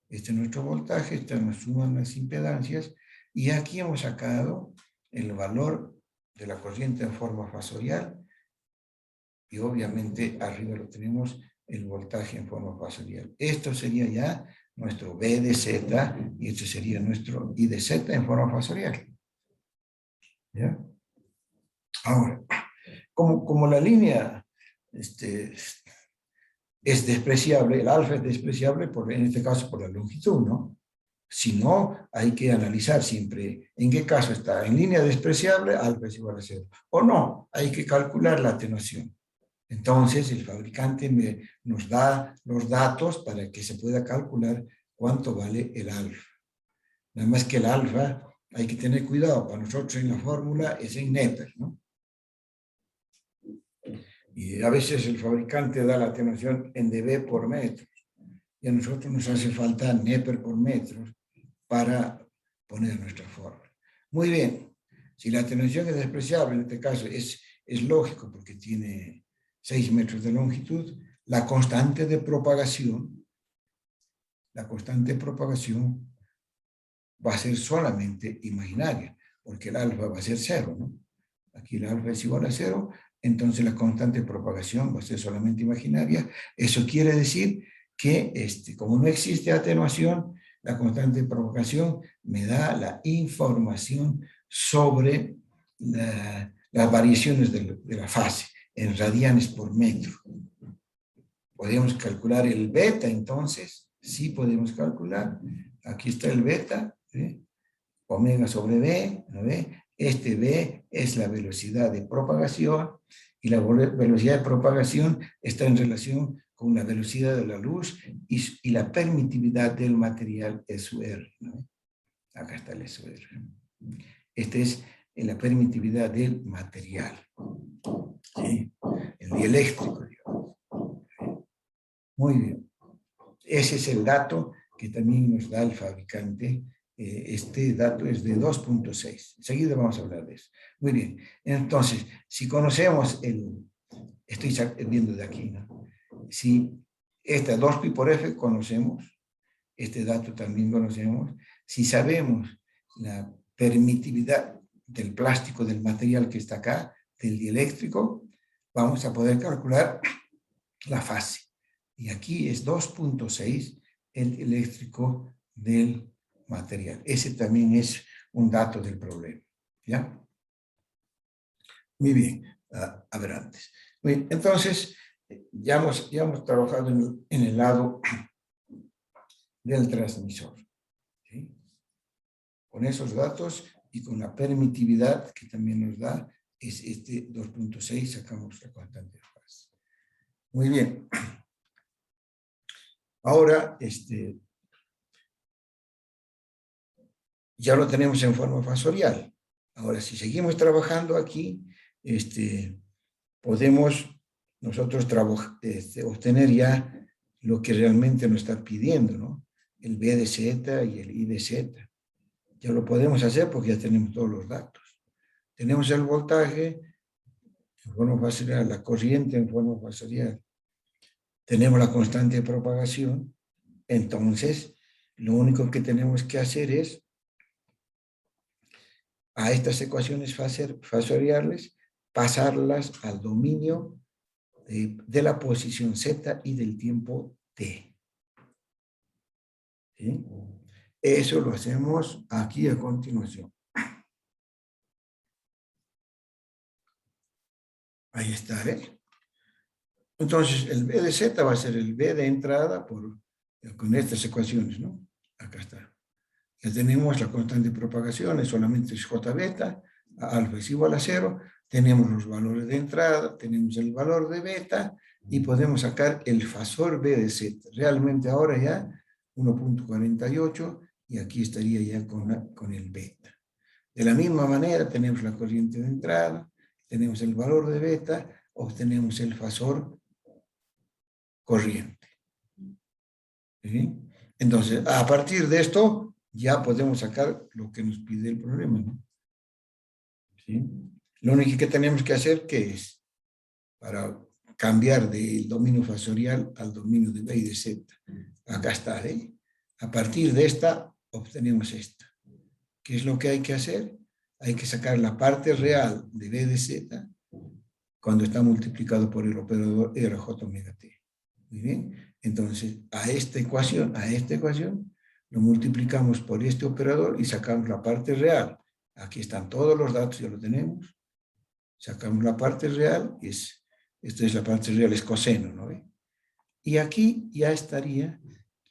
Este es nuestro voltaje, esta es la suma de las impedancias. Y aquí hemos sacado el valor de la corriente en forma fasorial. Y obviamente arriba lo tenemos el voltaje en forma fasorial. Esto sería ya nuestro B de Z y este sería nuestro I de Z en forma fasorial. ¿Ya? Ahora, como la línea es despreciable, el alfa es despreciable, en este caso por la longitud, ¿no? Si no, hay que analizar siempre en qué caso está. En línea despreciable, alfa es igual a 0. O no, hay que calcular la atenuación. Entonces, el fabricante nos da los datos para que se pueda calcular cuánto vale el alfa. Nada más que el alfa, hay que tener cuidado, para nosotros en la fórmula es en Neper, ¿no? Y a veces el fabricante da la atenuación en dB por metros, y a nosotros nos hace falta Neper por metros para poner nuestra fórmula. Muy bien, si la atenuación es despreciable, en este caso es lógico porque tiene 6 metros de longitud, la constante de propagación va a ser solamente imaginaria, porque el alfa va a ser 0, ¿no? Aquí el alfa es igual a 0, entonces la constante de propagación va a ser solamente imaginaria. Eso quiere decir que como no existe atenuación, la constante de propagación me da la información sobre las variaciones de la fase en radianes por metro. Podemos calcular el beta, entonces, sí podemos calcular. Aquí está el beta, ¿sí? Omega sobre B, ¿no ve? Este B es la velocidad de propagación y la velocidad de propagación está en relación con la velocidad de la luz y la permitividad del material SUR, ¿no? Acá está el SUR. Este es la permitividad del material, ¿sí? El dieléctrico, digamos. Muy bien. Ese es el dato que también nos da el fabricante. Este dato es de 2.6. Enseguida vamos a hablar de eso. Muy bien. Entonces, si conocemos estoy viendo de aquí, ¿no? Si esta 2pi por F conocemos, este dato también conocemos, si sabemos la permitividad del plástico, del material que está acá, del dieléctrico, vamos a poder calcular la fase. Y aquí es 2.6 el eléctrico del material. Ese también es un dato del problema. ¿Ya? Muy bien. A ver antes. Muy bien. Entonces, ya hemos trabajado en el lado del transmisor. ¿Sí? Con esos datos y con la permitividad que también nos da, es este 2.6, sacamos la constante de fase. Muy bien. Ahora, ya lo tenemos en forma fasorial. Ahora, si seguimos trabajando aquí, podemos nosotros obtener ya lo que realmente nos está pidiendo, ¿no? El B de Z y el I de Z. Ya lo podemos hacer porque ya tenemos todos los datos. Tenemos el voltaje en forma fasorial, la corriente en forma fasorial. Tenemos la constante de propagación. Entonces, lo único que tenemos que hacer es a estas ecuaciones fasoriales, pasarlas al dominio de la posición Z y del tiempo T. ¿Sí? Eso lo hacemos aquí a continuación. Ahí está, ¿eh? Entonces, el B de Z va a ser el B de entrada con estas ecuaciones, ¿no? Acá está. Ya tenemos la constante de propagación, solamente es J beta, alfa es igual a 0, tenemos los valores de entrada, tenemos el valor de beta y podemos sacar el fasor B de Z. Realmente ahora ya 1.48 y aquí estaría ya con el beta. De la misma manera tenemos la corriente de entrada, tenemos el valor de beta, obtenemos el fasor corriente. ¿Sí? Entonces, a partir de esto, ya podemos sacar lo que nos pide el problema, ¿no? ¿Sí? Lo único que tenemos que hacer, ¿qué es? Para cambiar del dominio fasorial al dominio de B y de Z. Acá está, ¿eh? A partir de esta, obtenemos esta. ¿Qué es lo que hay que hacer? Hay que sacar la parte real de B de Z cuando está multiplicado por el operador RJ omega T. Muy bien. Entonces, a esta ecuación, lo multiplicamos por este operador y sacamos la parte real. Aquí están todos los datos, ya lo tenemos. Sacamos la parte real, esta es la parte real, es coseno, ¿no ve? Y aquí ya estaría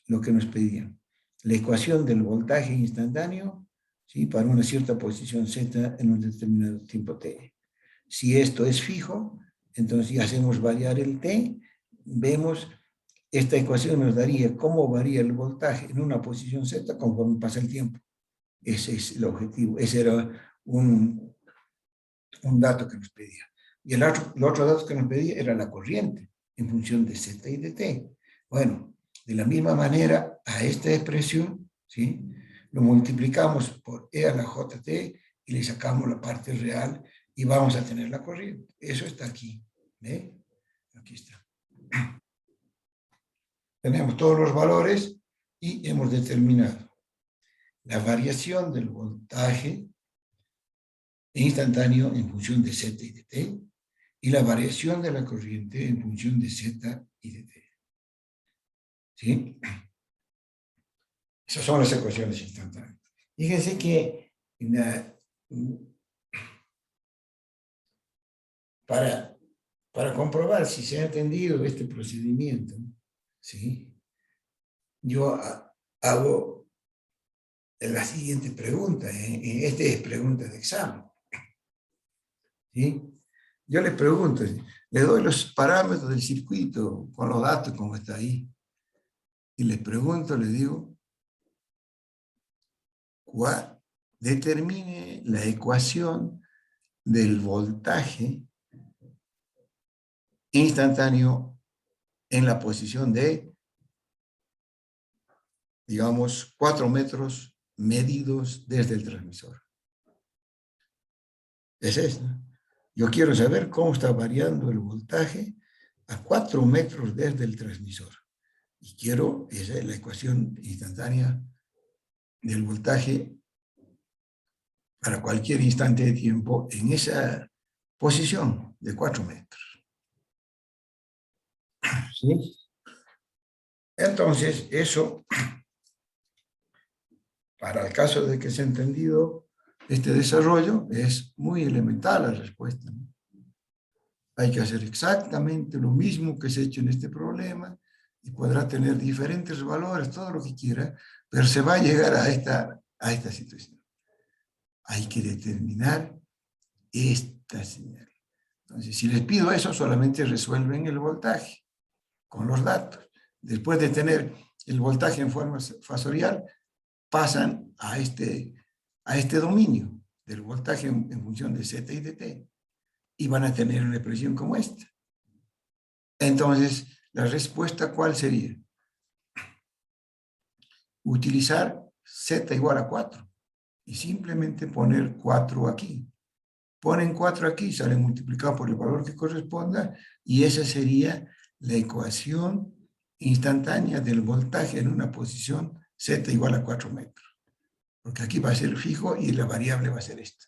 lo que nos pedían. La ecuación del voltaje instantáneo, ¿sí? Para una cierta posición Z en un determinado tiempo T. Si esto es fijo, entonces ya hacemos variar el T, vemos, esta ecuación nos daría cómo varía el voltaje en una posición Z conforme pasa el tiempo. Ese es el objetivo. Ese era un dato que nos pedía. Y el otro dato que nos pedía era la corriente en función de Z y de T. Bueno, de la misma manera, a esta expresión, ¿sí?, lo multiplicamos por E a la JT y le sacamos la parte real y vamos a tener la corriente. Eso está aquí. ¿Ve? Aquí está. Tenemos todos los valores y hemos determinado la variación del voltaje instantáneo en función de Z y de T y la variación de la corriente en función de Z y de T. ¿Sí? Esas son las ecuaciones instantáneas. Fíjense que para comprobar si se ha entendido este procedimiento, ¿sí?, yo hago la siguiente pregunta. Esta es pregunta de examen. ¿Sí? Yo les pregunto, le doy los parámetros del circuito con los datos como está ahí. Y les pregunto, les digo, determine la ecuación del voltaje instantáneo en la posición de, digamos, 4 metros medidos desde el transmisor. Es esto. Yo quiero saber cómo está variando el voltaje a 4 metros desde el transmisor. Y quiero, esa es la ecuación instantánea del voltaje para cualquier instante de tiempo en esa posición de 4 metros. ¿Sí? Entonces, eso, para el caso de que se ha entendido este desarrollo, es muy elemental la respuesta, ¿no? Hay que hacer exactamente lo mismo que se ha hecho en este problema y podrá tener diferentes valores, todo lo que quiera, pero se va a llegar a esta situación. Hay que determinar esta señal. Entonces, si les pido eso, solamente resuelven el voltaje con los datos. Después de tener el voltaje en forma fasorial, pasan a este dominio del voltaje en función de Z y de T y van a tener una expresión como esta. Entonces, la respuesta, ¿cuál sería? Utilizar Z igual a 4 y simplemente poner 4 aquí. Ponen 4 aquí, sale multiplicado por el valor que corresponda y esa sería la ecuación instantánea del voltaje en una posición Z igual a 4 metros. Porque aquí va a ser fijo y la variable va a ser esta.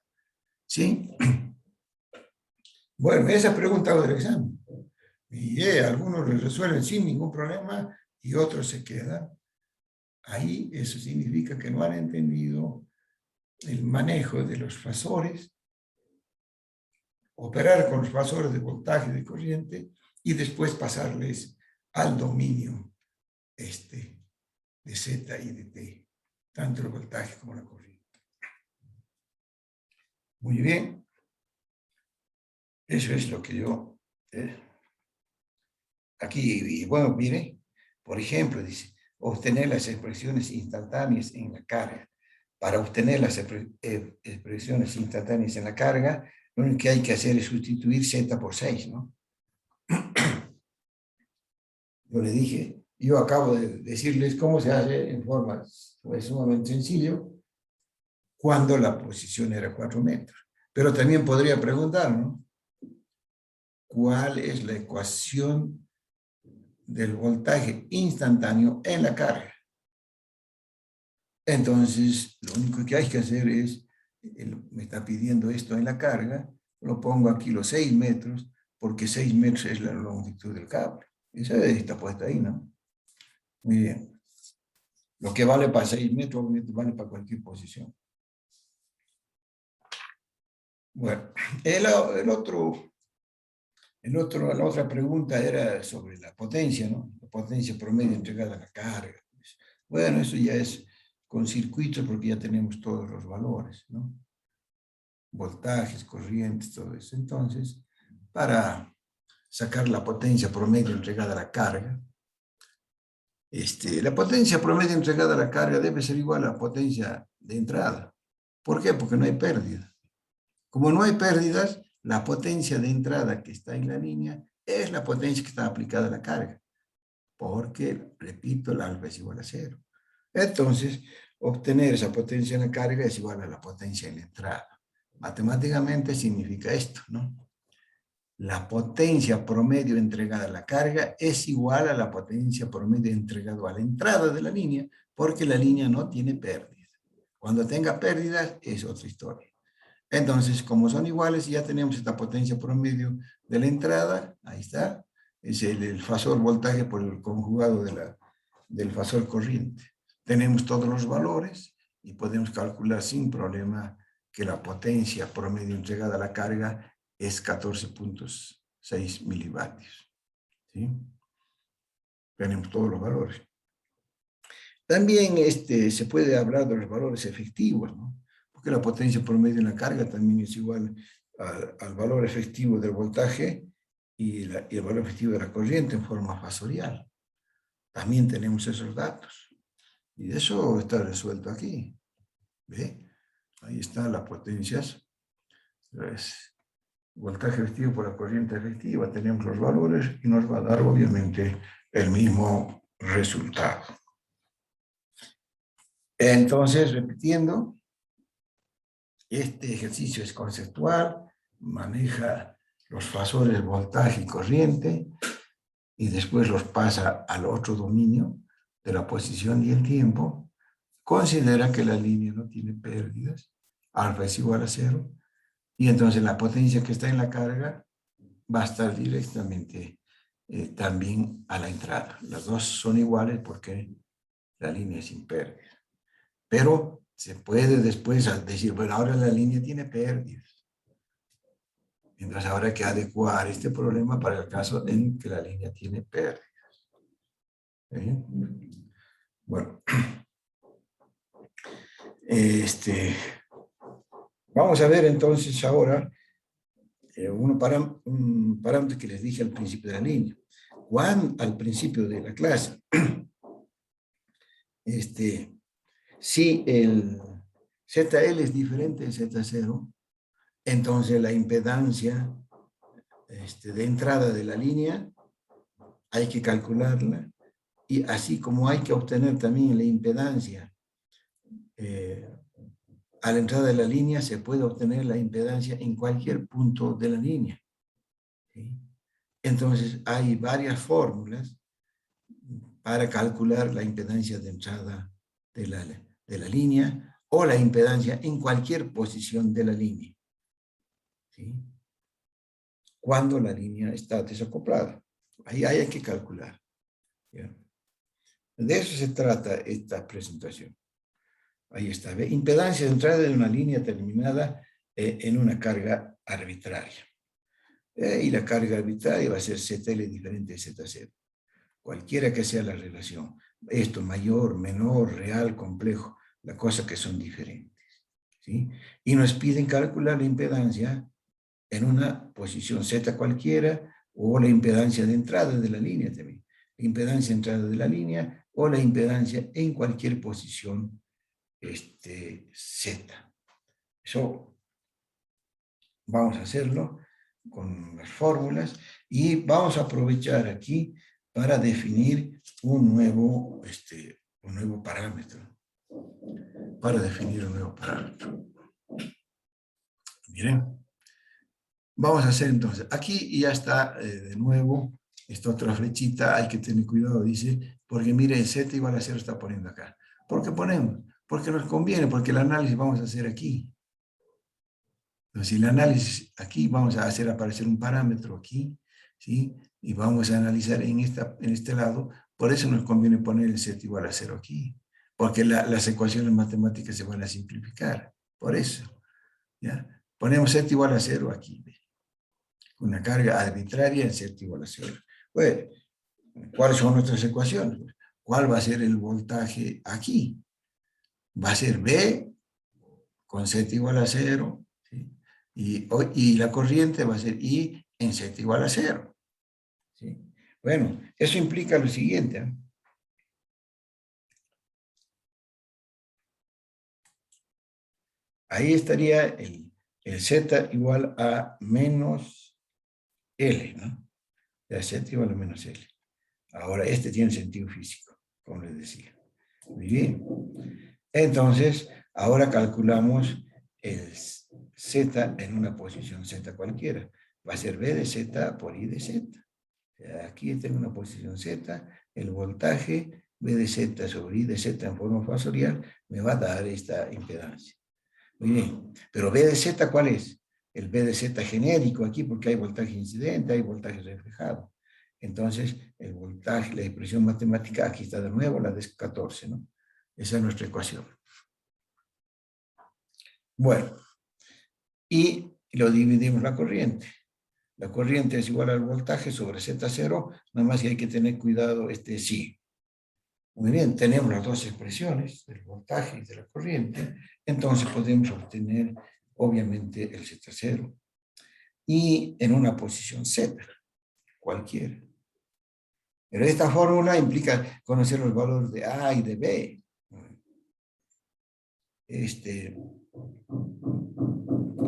¿Sí? Bueno, esa pregunta del examen. Y algunos lo resuelven sin ningún problema y otros se quedan. Ahí eso significa que no han entendido el manejo de los fasores, operar con los fasores de voltaje y de corriente y después pasarles al dominio de Z y de T, tanto el voltaje como la corriente. Muy bien. Eso es lo que yo... aquí, bueno, mire, por ejemplo, dice, obtener las expresiones instantáneas en la carga. Para obtener las expresiones instantáneas en la carga, lo único que hay que hacer es sustituir Z por 6, ¿no? Yo le dije, yo acabo de decirles cómo se hace en forma sumamente sencillo cuando la posición era 4 metros. Pero también podría preguntar, ¿no? ¿Cuál es la ecuación del voltaje instantáneo en la carga? Entonces, lo único que hay que hacer es, me está pidiendo esto en la carga, lo pongo aquí los 6 metros, porque 6 metros es la longitud del cable. Esa está puesta ahí, ¿no? Muy bien. Lo que vale para 6 metros, obviamente vale para cualquier posición. Bueno, la otra pregunta era sobre la potencia, ¿no? La potencia promedio entregada a la carga. Bueno, eso ya es con circuitos porque ya tenemos todos los valores, ¿no? Voltajes, corrientes, todo eso. Entonces, para sacar la potencia promedio entregada a la carga, La potencia promedio entregada a la carga debe ser igual a la potencia de entrada. ¿Por qué? Porque no hay pérdida. Como no hay pérdidas, la potencia de entrada que está en la línea es la potencia que está aplicada a la carga. Porque, repito, el alfa es igual a 0. Entonces, obtener esa potencia en la carga es igual a la potencia en la entrada. Matemáticamente significa esto, ¿no? La potencia promedio entregada a la carga es igual a la potencia promedio entregada a la entrada de la línea, porque la línea no tiene pérdidas. Cuando tenga pérdidas es otra historia. Entonces, como son iguales, ya tenemos esta potencia promedio de la entrada, ahí está, es el fasor voltaje por el conjugado del fasor corriente. Tenemos todos los valores y podemos calcular sin problema que la potencia promedio entregada a la carga es 14.6 milivatios. ¿Sí? Tenemos todos los valores. También se puede hablar de los valores efectivos, ¿no? Porque la potencia promedio en la carga también es igual al valor efectivo del voltaje y el valor efectivo de la corriente en forma fasorial. También tenemos esos datos. Y eso está resuelto aquí. ¿Ve? Ahí están las potencias. Entonces, voltaje efectivo por la corriente efectiva. Tenemos los valores y nos va a dar obviamente el mismo resultado. Entonces, repitiendo, este ejercicio es conceptual, maneja los fasores voltaje y corriente y después los pasa al otro dominio de la posición y el tiempo. Considera que la línea no tiene pérdidas, alfa es igual a 0, y entonces la potencia que está en la carga va a estar directamente también a la entrada. Las dos son iguales porque la línea es sin pérdida. Pero se puede después decir, bueno, ahora la línea tiene pérdidas. Entonces ahora hay que adecuar este problema para el caso en que la línea tiene pérdidas. ¿Sí? Bueno, vamos a ver entonces ahora un parámetro que les dije al principio de la línea. Al principio de la clase, si el ZL es diferente de Z0, entonces la impedancia de entrada de la línea hay que calcularla, y así como hay que obtener también la impedancia a la entrada de la línea, se puede obtener la impedancia en cualquier punto de la línea. ¿Sí? Entonces hay varias fórmulas para calcular la impedancia de entrada de la línea o la impedancia en cualquier posición de la línea. ¿Sí? Cuando la línea está desacoplada. Ahí hay que calcular. ¿Ya? De eso se trata esta presentación. Ahí está. ¿Ve? Impedancia de entrada de una línea terminada en una carga arbitraria. Y la carga arbitraria va a ser ZL diferente de Z0. Cualquiera que sea la relación. Esto mayor, menor, real, complejo. Las cosas que son diferentes. ¿Sí? Y nos piden calcular la impedancia en una posición Z cualquiera, o la impedancia de entrada de la línea también. La impedancia de entrada de la línea o la impedancia en cualquier posición Z. Eso vamos a hacerlo con las fórmulas y vamos a aprovechar aquí para definir un nuevo parámetro. Miren. Vamos a hacer entonces, aquí ya está de nuevo, esta otra flechita, hay que tener cuidado, dice, porque mire, Z igual a 0 está poniendo acá. ¿Por qué ponemos? Porque nos conviene, porque el análisis vamos a hacer aquí. Entonces, el análisis aquí, vamos a hacer aparecer un parámetro aquí, ¿sí? Y vamos a analizar en este lado, por eso nos conviene poner el Z igual a 0 aquí, porque las ecuaciones matemáticas se van a simplificar, por eso, ¿ya? Ponemos Z igual a 0 aquí, ¿ve? Una carga arbitraria en Z igual a 0. Bueno, ¿cuáles son nuestras ecuaciones? ¿Cuál va a ser el voltaje aquí? Va a ser B con Z igual a 0, ¿sí? Y la corriente va a ser I en Z igual a 0. ¿Sí? Bueno, eso implica lo siguiente. ahí estaría el Z igual a menos L, ¿no? La Z igual a menos L. Ahora, este tiene sentido físico, como les decía. Muy bien. Entonces, ahora calculamos el Z en una posición Z cualquiera. Va a ser B de Z por I de Z. Aquí tengo una posición Z, el voltaje B de Z sobre I de Z en forma fasorial me va a dar esta impedancia. Muy bien, pero B de Z, ¿cuál es? El B de Z genérico aquí, porque hay voltaje incidente, hay voltaje reflejado. Entonces, el voltaje, la expresión matemática, aquí está de nuevo, la de 14, ¿no? Esa es nuestra ecuación. Bueno, y lo dividimos la corriente. La corriente es igual al voltaje sobre Z0, nada más que hay que tener cuidado sí. Muy bien, tenemos las dos expresiones, del voltaje y de la corriente, entonces podemos obtener, obviamente, el Z0. Y en una posición Z, cualquiera. Pero esta fórmula implica conocer los valores de A y de B.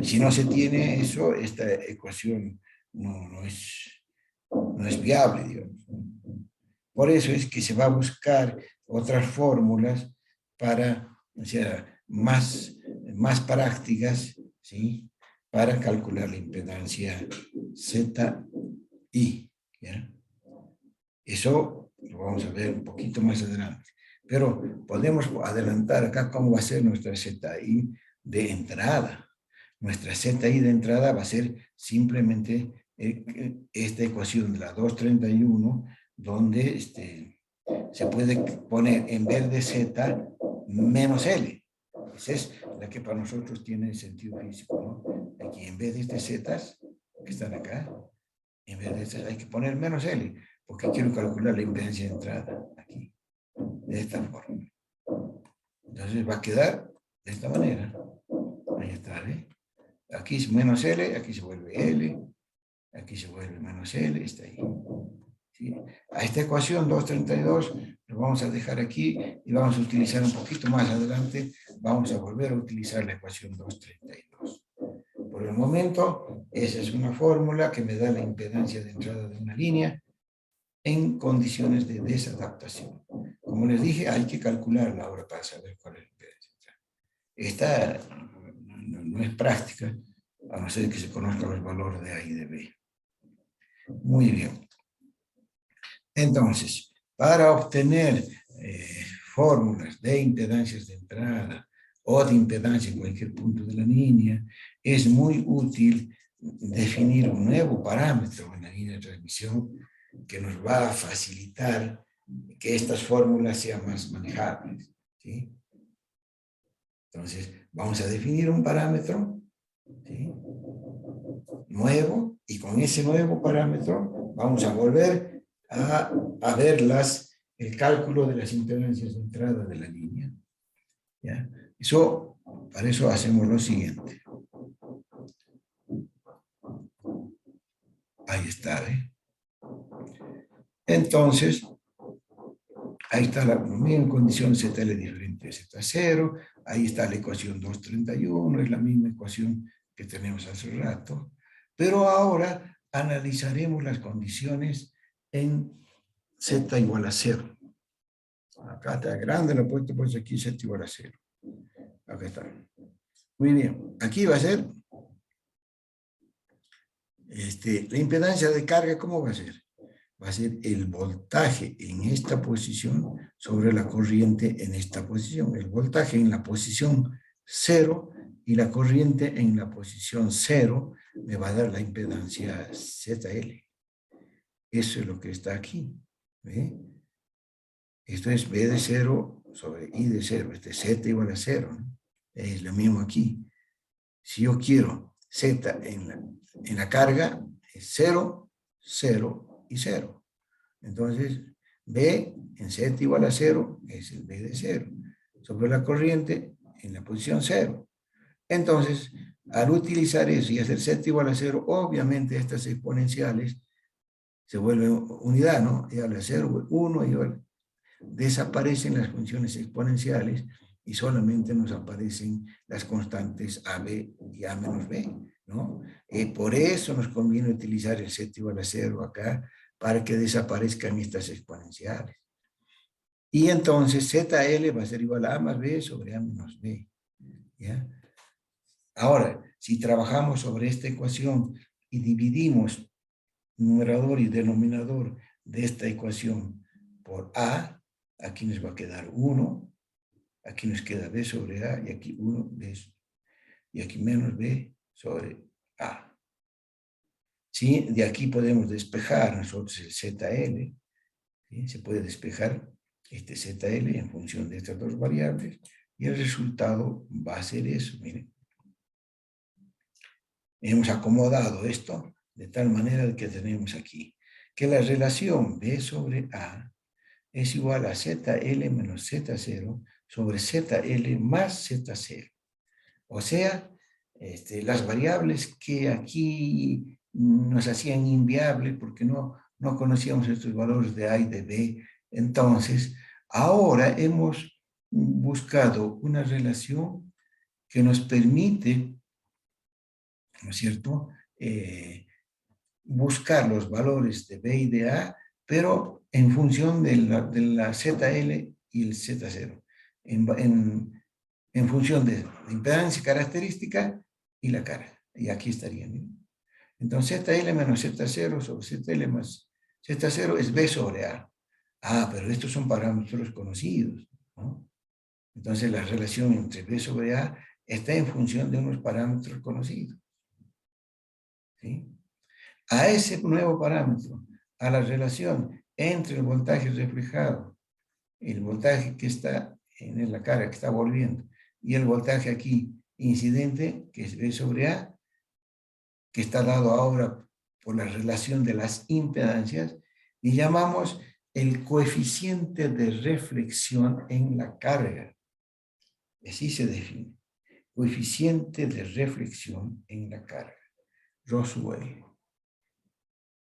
Si no se tiene eso, esta ecuación no es viable, digamos. Por eso es que se va a buscar otras fórmulas para, o sea, más prácticas, ¿sí? Para calcular la impedancia ZI, ¿ya? Eso lo vamos a ver un poquito más adelante. Pero podemos adelantar acá cómo va a ser nuestra ZI de entrada. Nuestra ZI de entrada va a ser simplemente esta ecuación de la 231, donde se puede poner en vez de Z menos L. Esa es la que para nosotros tiene sentido físico, ¿no? Aquí en vez de estas Z que están acá, en vez de estas hay que poner menos L, porque quiero calcular la impedancia de entrada aquí, de esta forma. Entonces va a quedar de esta manera. Ahí está, ¿eh? Aquí es menos L, aquí se vuelve L, aquí se vuelve menos L, está ahí. ¿Sí? A esta ecuación 232 lo vamos a dejar aquí y vamos a utilizar un poquito más adelante, vamos a volver a utilizar la ecuación 232. Por el momento, esa es una fórmula que me da la impedancia de entrada de una línea en condiciones de desadaptación. Como les dije, hay que calcularla ahora para saber cuál es la impedancia de entrada. Esta no es práctica, a no ser que se conozcan los valores de A y de B. Muy bien. Entonces, para obtener fórmulas de impedancias de entrada o de impedancia en cualquier punto de la línea, es muy útil definir un nuevo parámetro en la línea de transmisión que nos va a facilitar que estas fórmulas sean más manejables, ¿sí? Entonces, vamos a definir un parámetro, ¿sí?, nuevo, y con ese nuevo parámetro vamos a volver a ver el cálculo de las impedancias de entrada de la línea. ¿Ya? Para eso hacemos lo siguiente. Ahí está, ¿eh? Entonces, ahí está la misma condición ZL diferente de Z0, ahí está la ecuación 231, es la misma ecuación que tenemos hace rato, pero ahora analizaremos las condiciones en Z igual a 0. Acá está grande, lo he puesto pues aquí Z igual a 0. Acá está. Muy bien, aquí va a ser la impedancia de carga, ¿cómo va a ser? Va a ser el voltaje en esta posición sobre la corriente en esta posición. El voltaje en la posición 0 y la corriente en la posición 0 me va a dar la impedancia ZL. Eso es lo que está aquí. ¿Ve? Esto es B de 0 sobre I de 0. Z igual a 0, ¿no? Es lo mismo aquí. Si yo quiero Z en la carga, es 0, 0 y 0. Entonces, B en Z igual a 0 es el B de 0. Sobre la corriente, en la posición 0. Entonces, al utilizar eso y hacer Z igual a 0, obviamente estas exponenciales se vuelven unidad, ¿no? Igual a 0, 1, igual. Desaparecen las funciones exponenciales y solamente nos aparecen las constantes AB y A menos B, ¿no? Por eso nos conviene utilizar el z igual a 0 acá, para que desaparezcan estas exponenciales. Y entonces ZL va a ser igual a A más B sobre A menos B, ¿ya? Ahora, si trabajamos sobre esta ecuación y dividimos numerador y denominador de esta ecuación por A, aquí nos va a quedar 1, aquí nos queda B sobre A, y aquí 1, B, y aquí menos B sobre A. ¿Sí? De aquí podemos despejar nosotros el ZL, ¿sí? Se puede despejar este ZL en función de estas dos variables, y el resultado va a ser eso, miren. Hemos acomodado esto de tal manera que tenemos aquí que la relación B sobre A es igual a ZL menos Z0 sobre ZL más Z0. O sea, las variables que aquí nos hacían inviable porque no conocíamos estos valores de A y de B. Entonces, ahora hemos buscado una relación que nos permite, ¿no es cierto?, buscar los valores de B y de A, pero en función de la ZL y el Z0, en función de la impedancia característica y la carga. Y aquí estaría, ¿no? Entonces ZL menos Z0 sobre ZL más Z0 es B sobre A. Ah, pero estos son parámetros conocidos, ¿no? Entonces la relación entre B sobre A está en función de unos parámetros conocidos, ¿sí? A ese nuevo parámetro, a la relación entre el voltaje reflejado, el voltaje que está en la cara, que está volviendo, y el voltaje aquí incidente, que es B sobre A, que está dado ahora por la relación de las impedancias, y llamamos el coeficiente de reflexión en la carga. Así se define. Coeficiente de reflexión en la carga. Rho sub L.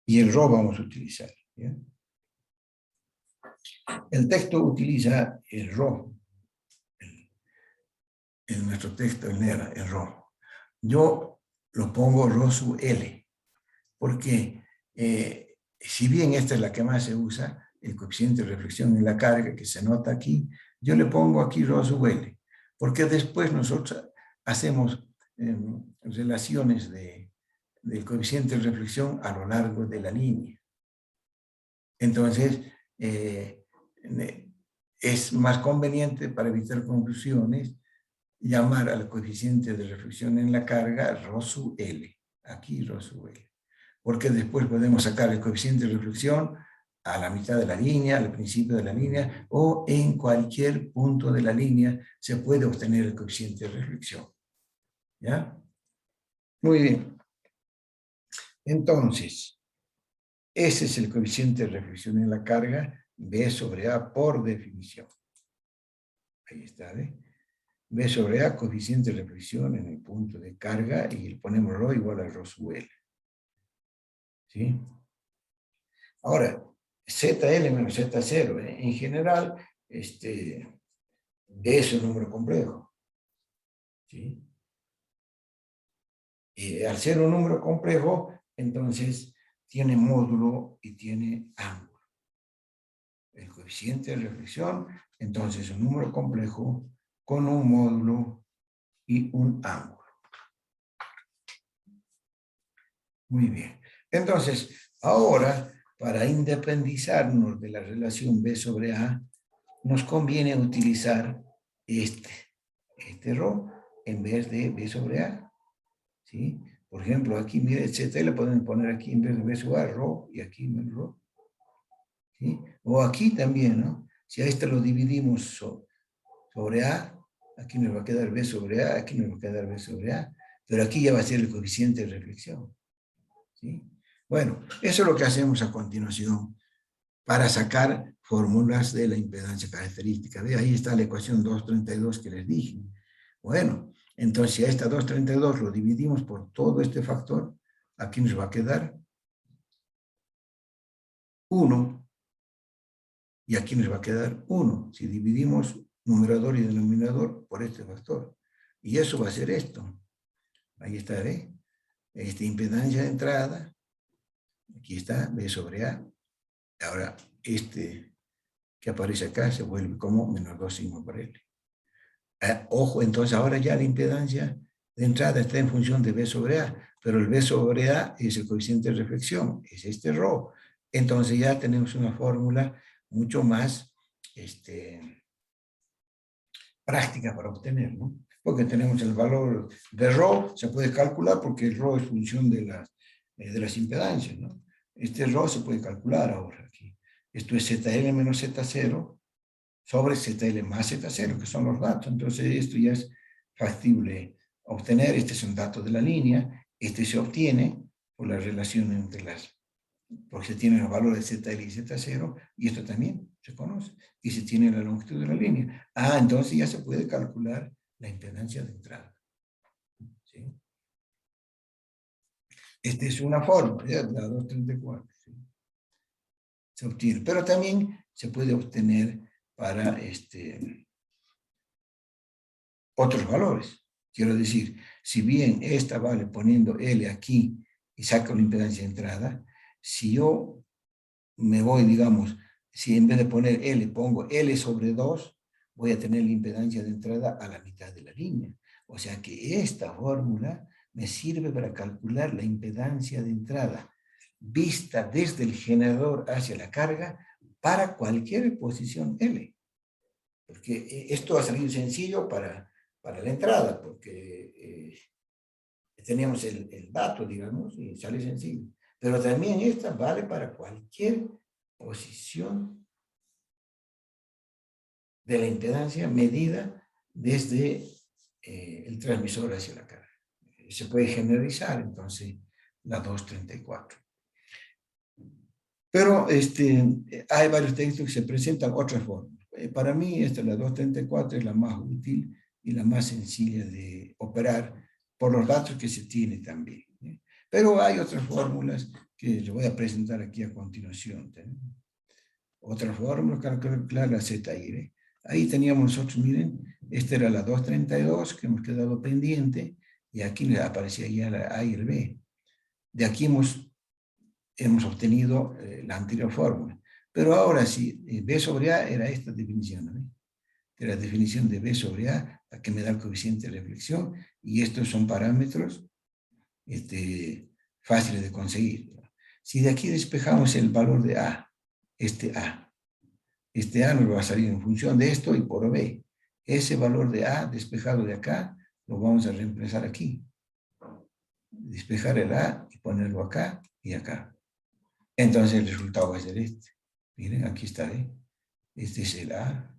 Y el Rho vamos a utilizar, ¿ya? El texto utiliza el Rho. En nuestro texto, el Rho. Yo lo pongo Rho sub L, porque si bien esta es la que más se usa, el coeficiente de reflexión en la carga que se nota aquí, yo le pongo aquí Rho sub L, porque después nosotros hacemos relaciones del coeficiente de reflexión a lo largo de la línea. Entonces, es más conveniente para evitar confusiones llamar al coeficiente de reflexión en la carga Rho sub L, aquí Rho sub L, porque después podemos sacar el coeficiente de reflexión a la mitad de la línea, al principio de la línea, o en cualquier punto de la línea se puede obtener el coeficiente de reflexión. ¿Ya? Muy bien. Entonces, ese es el coeficiente de reflexión en la carga, B sobre A por definición. Ahí está, ¿eh? B sobre A, coeficiente de reflexión en el punto de carga, y le ponemos Rho igual a Rho sub L. ¿Sí? Ahora, ZL menos Z0, en general, B es un número complejo. ¿Sí? Al ser un número complejo, entonces tiene módulo y tiene ángulo. El coeficiente de reflexión, entonces un número complejo con un módulo y un ángulo. Muy bien. Entonces, ahora, para independizarnos de la relación B sobre A, nos conviene utilizar este Rho en vez de B sobre A. ¿Sí? Por ejemplo, aquí, mire, ZL le podemos poner aquí en vez de B sobre A, Rho, y aquí menos Rho. ¿Sí? O aquí también, ¿no? Si a este lo dividimos sobre A, aquí nos va a quedar B sobre A, aquí nos va a quedar B sobre A, pero aquí ya va a ser el coeficiente de reflexión. ¿Sí? Bueno, eso es lo que hacemos a continuación para sacar fórmulas de la impedancia característica. ¿Ve? Ahí está la ecuación 232 que les dije. Bueno, entonces si a esta 232 lo dividimos por todo este factor, aquí nos va a quedar 1. Y aquí nos va a quedar 1. Si dividimos numerador y denominador por este factor. Y eso va a ser esto. Ahí está, ¿ve? Esta impedancia de entrada, aquí está, B sobre A. Ahora, este que aparece acá se vuelve como menos 2 sigma por L. Ojo, entonces ahora ya la impedancia de entrada está en función de B sobre A, pero el B sobre A es el coeficiente de reflexión, es este ρ. Entonces ya tenemos una fórmula mucho más práctica para obtener, ¿no? Porque tenemos el valor de ρ, se puede calcular porque el ρ es función de las impedancias, ¿no? Este ρ se puede calcular ahora aquí. Esto es ZL menos Z0 sobre ZL más Z0, que son los datos. Entonces esto ya es factible obtener. Este es un dato de la línea. Este se obtiene por la relación entre porque se tienen los valores de ZL y Z0, y esto también se conoce, y se tiene la longitud de la línea. Entonces ya se puede calcular la impedancia de entrada. ¿Sí? Esta es una forma, ¿ya? La 234. ¿Sí? Se obtiene, pero también se puede obtener para otros valores. Quiero decir, si bien esta vale poniendo L aquí y saco la impedancia de entrada, si yo me voy, digamos, si en vez de poner L pongo L sobre 2, voy a tener la impedancia de entrada a la mitad de la línea. O sea que esta fórmula me sirve para calcular la impedancia de entrada vista desde el generador hacia la carga para cualquier posición L. Porque esto ha salido sencillo para la entrada, porque teníamos el dato, digamos, y sale sencillo. Pero también esta vale para cualquier posición de la impedancia medida desde el transmisor hacia la carga. Se puede generalizar, entonces, la 234. Pero hay varios textos que se presentan otras formas. Para mí, la 234 es la más útil y la más sencilla de operar por los datos que se tiene también. Pero hay otras fórmulas que les voy a presentar aquí a continuación. Otra fórmula, calcular la ZI. Ahí teníamos nosotros, miren, esta era la 232 que hemos quedado pendiente, y aquí le aparecía ya la A y el B. De aquí hemos obtenido la anterior fórmula. Pero ahora sí, B sobre A era esta definición, ¿no? Era la definición de B sobre A, la que me da el coeficiente de reflexión, y estos son parámetros fáciles de conseguir. Si de aquí despejamos el valor de A, este A nos va a salir en función de esto y por B. Ese valor de A despejado de acá, lo vamos a reemplazar aquí. Despejar el A y ponerlo acá y acá. Entonces el resultado va a ser este. Miren, aquí está, ¿eh? Este es el A.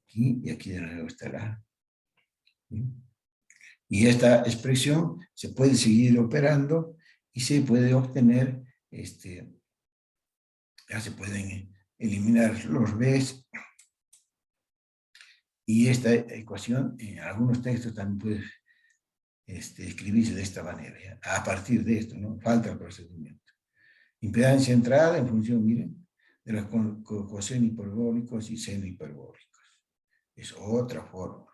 Aquí, y aquí de nuevo está el A. ¿Sí? Y esta expresión se puede seguir operando y se puede obtener, ya se pueden eliminar los B's. Y esta ecuación en algunos textos también puede escribirse de esta manera. ¿Ya? A partir de esto, ¿no? Falta el procedimiento. Impedancia entrada en función, miren, de los coseno hiperbólicos y seno hiperbólicos. Es otra fórmula.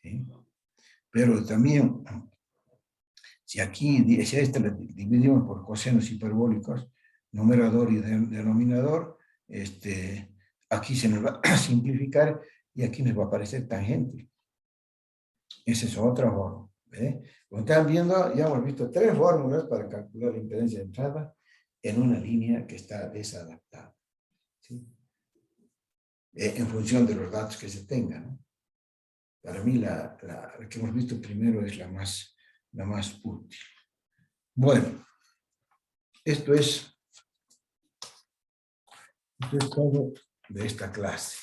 ¿Sí? Pero también, si a esta la dividimos por cosenos hiperbólicos, numerador y denominador, aquí se nos va a simplificar y aquí nos va a aparecer tangente. Esa es otra fórmula. Como están viendo, ya hemos visto 3 fórmulas para calcular la impedancia de entrada en una línea que está desadaptada. ¿Sí? En función de los datos que se tengan, ¿no? Para mí la que hemos visto primero es la más útil. Bueno, esto es todo de esta clase.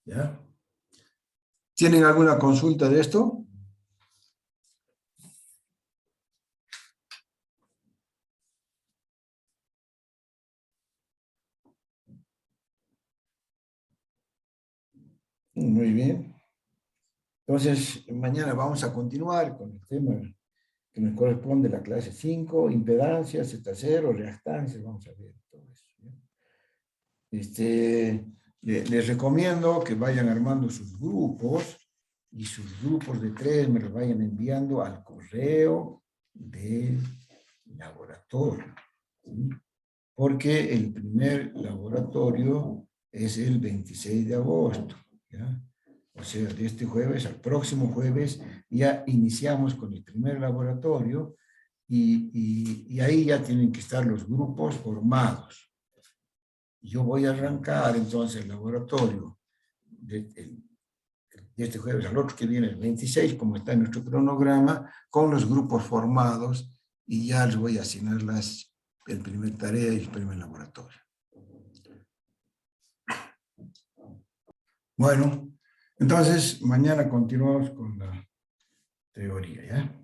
¿Ya? ¿Tienen alguna consulta de esto? Muy bien. Entonces, mañana vamos a continuar con el tema que nos corresponde la clase 5, impedancia, Z0, reactancias, vamos a ver todo eso. Les recomiendo que vayan armando sus grupos y sus grupos de 3 me los vayan enviando al correo del laboratorio, ¿sí? Porque el primer laboratorio es el 26 de agosto, ¿ya? O sea, de este jueves al próximo jueves ya iniciamos con el primer laboratorio y ahí ya tienen que estar los grupos formados. Yo voy a arrancar entonces el laboratorio de este jueves al otro que viene, el 26, como está en nuestro cronograma, con los grupos formados y ya les voy a asignar el primer tarea y el primer laboratorio. Bueno, entonces mañana continuamos con la teoría, ¿ya?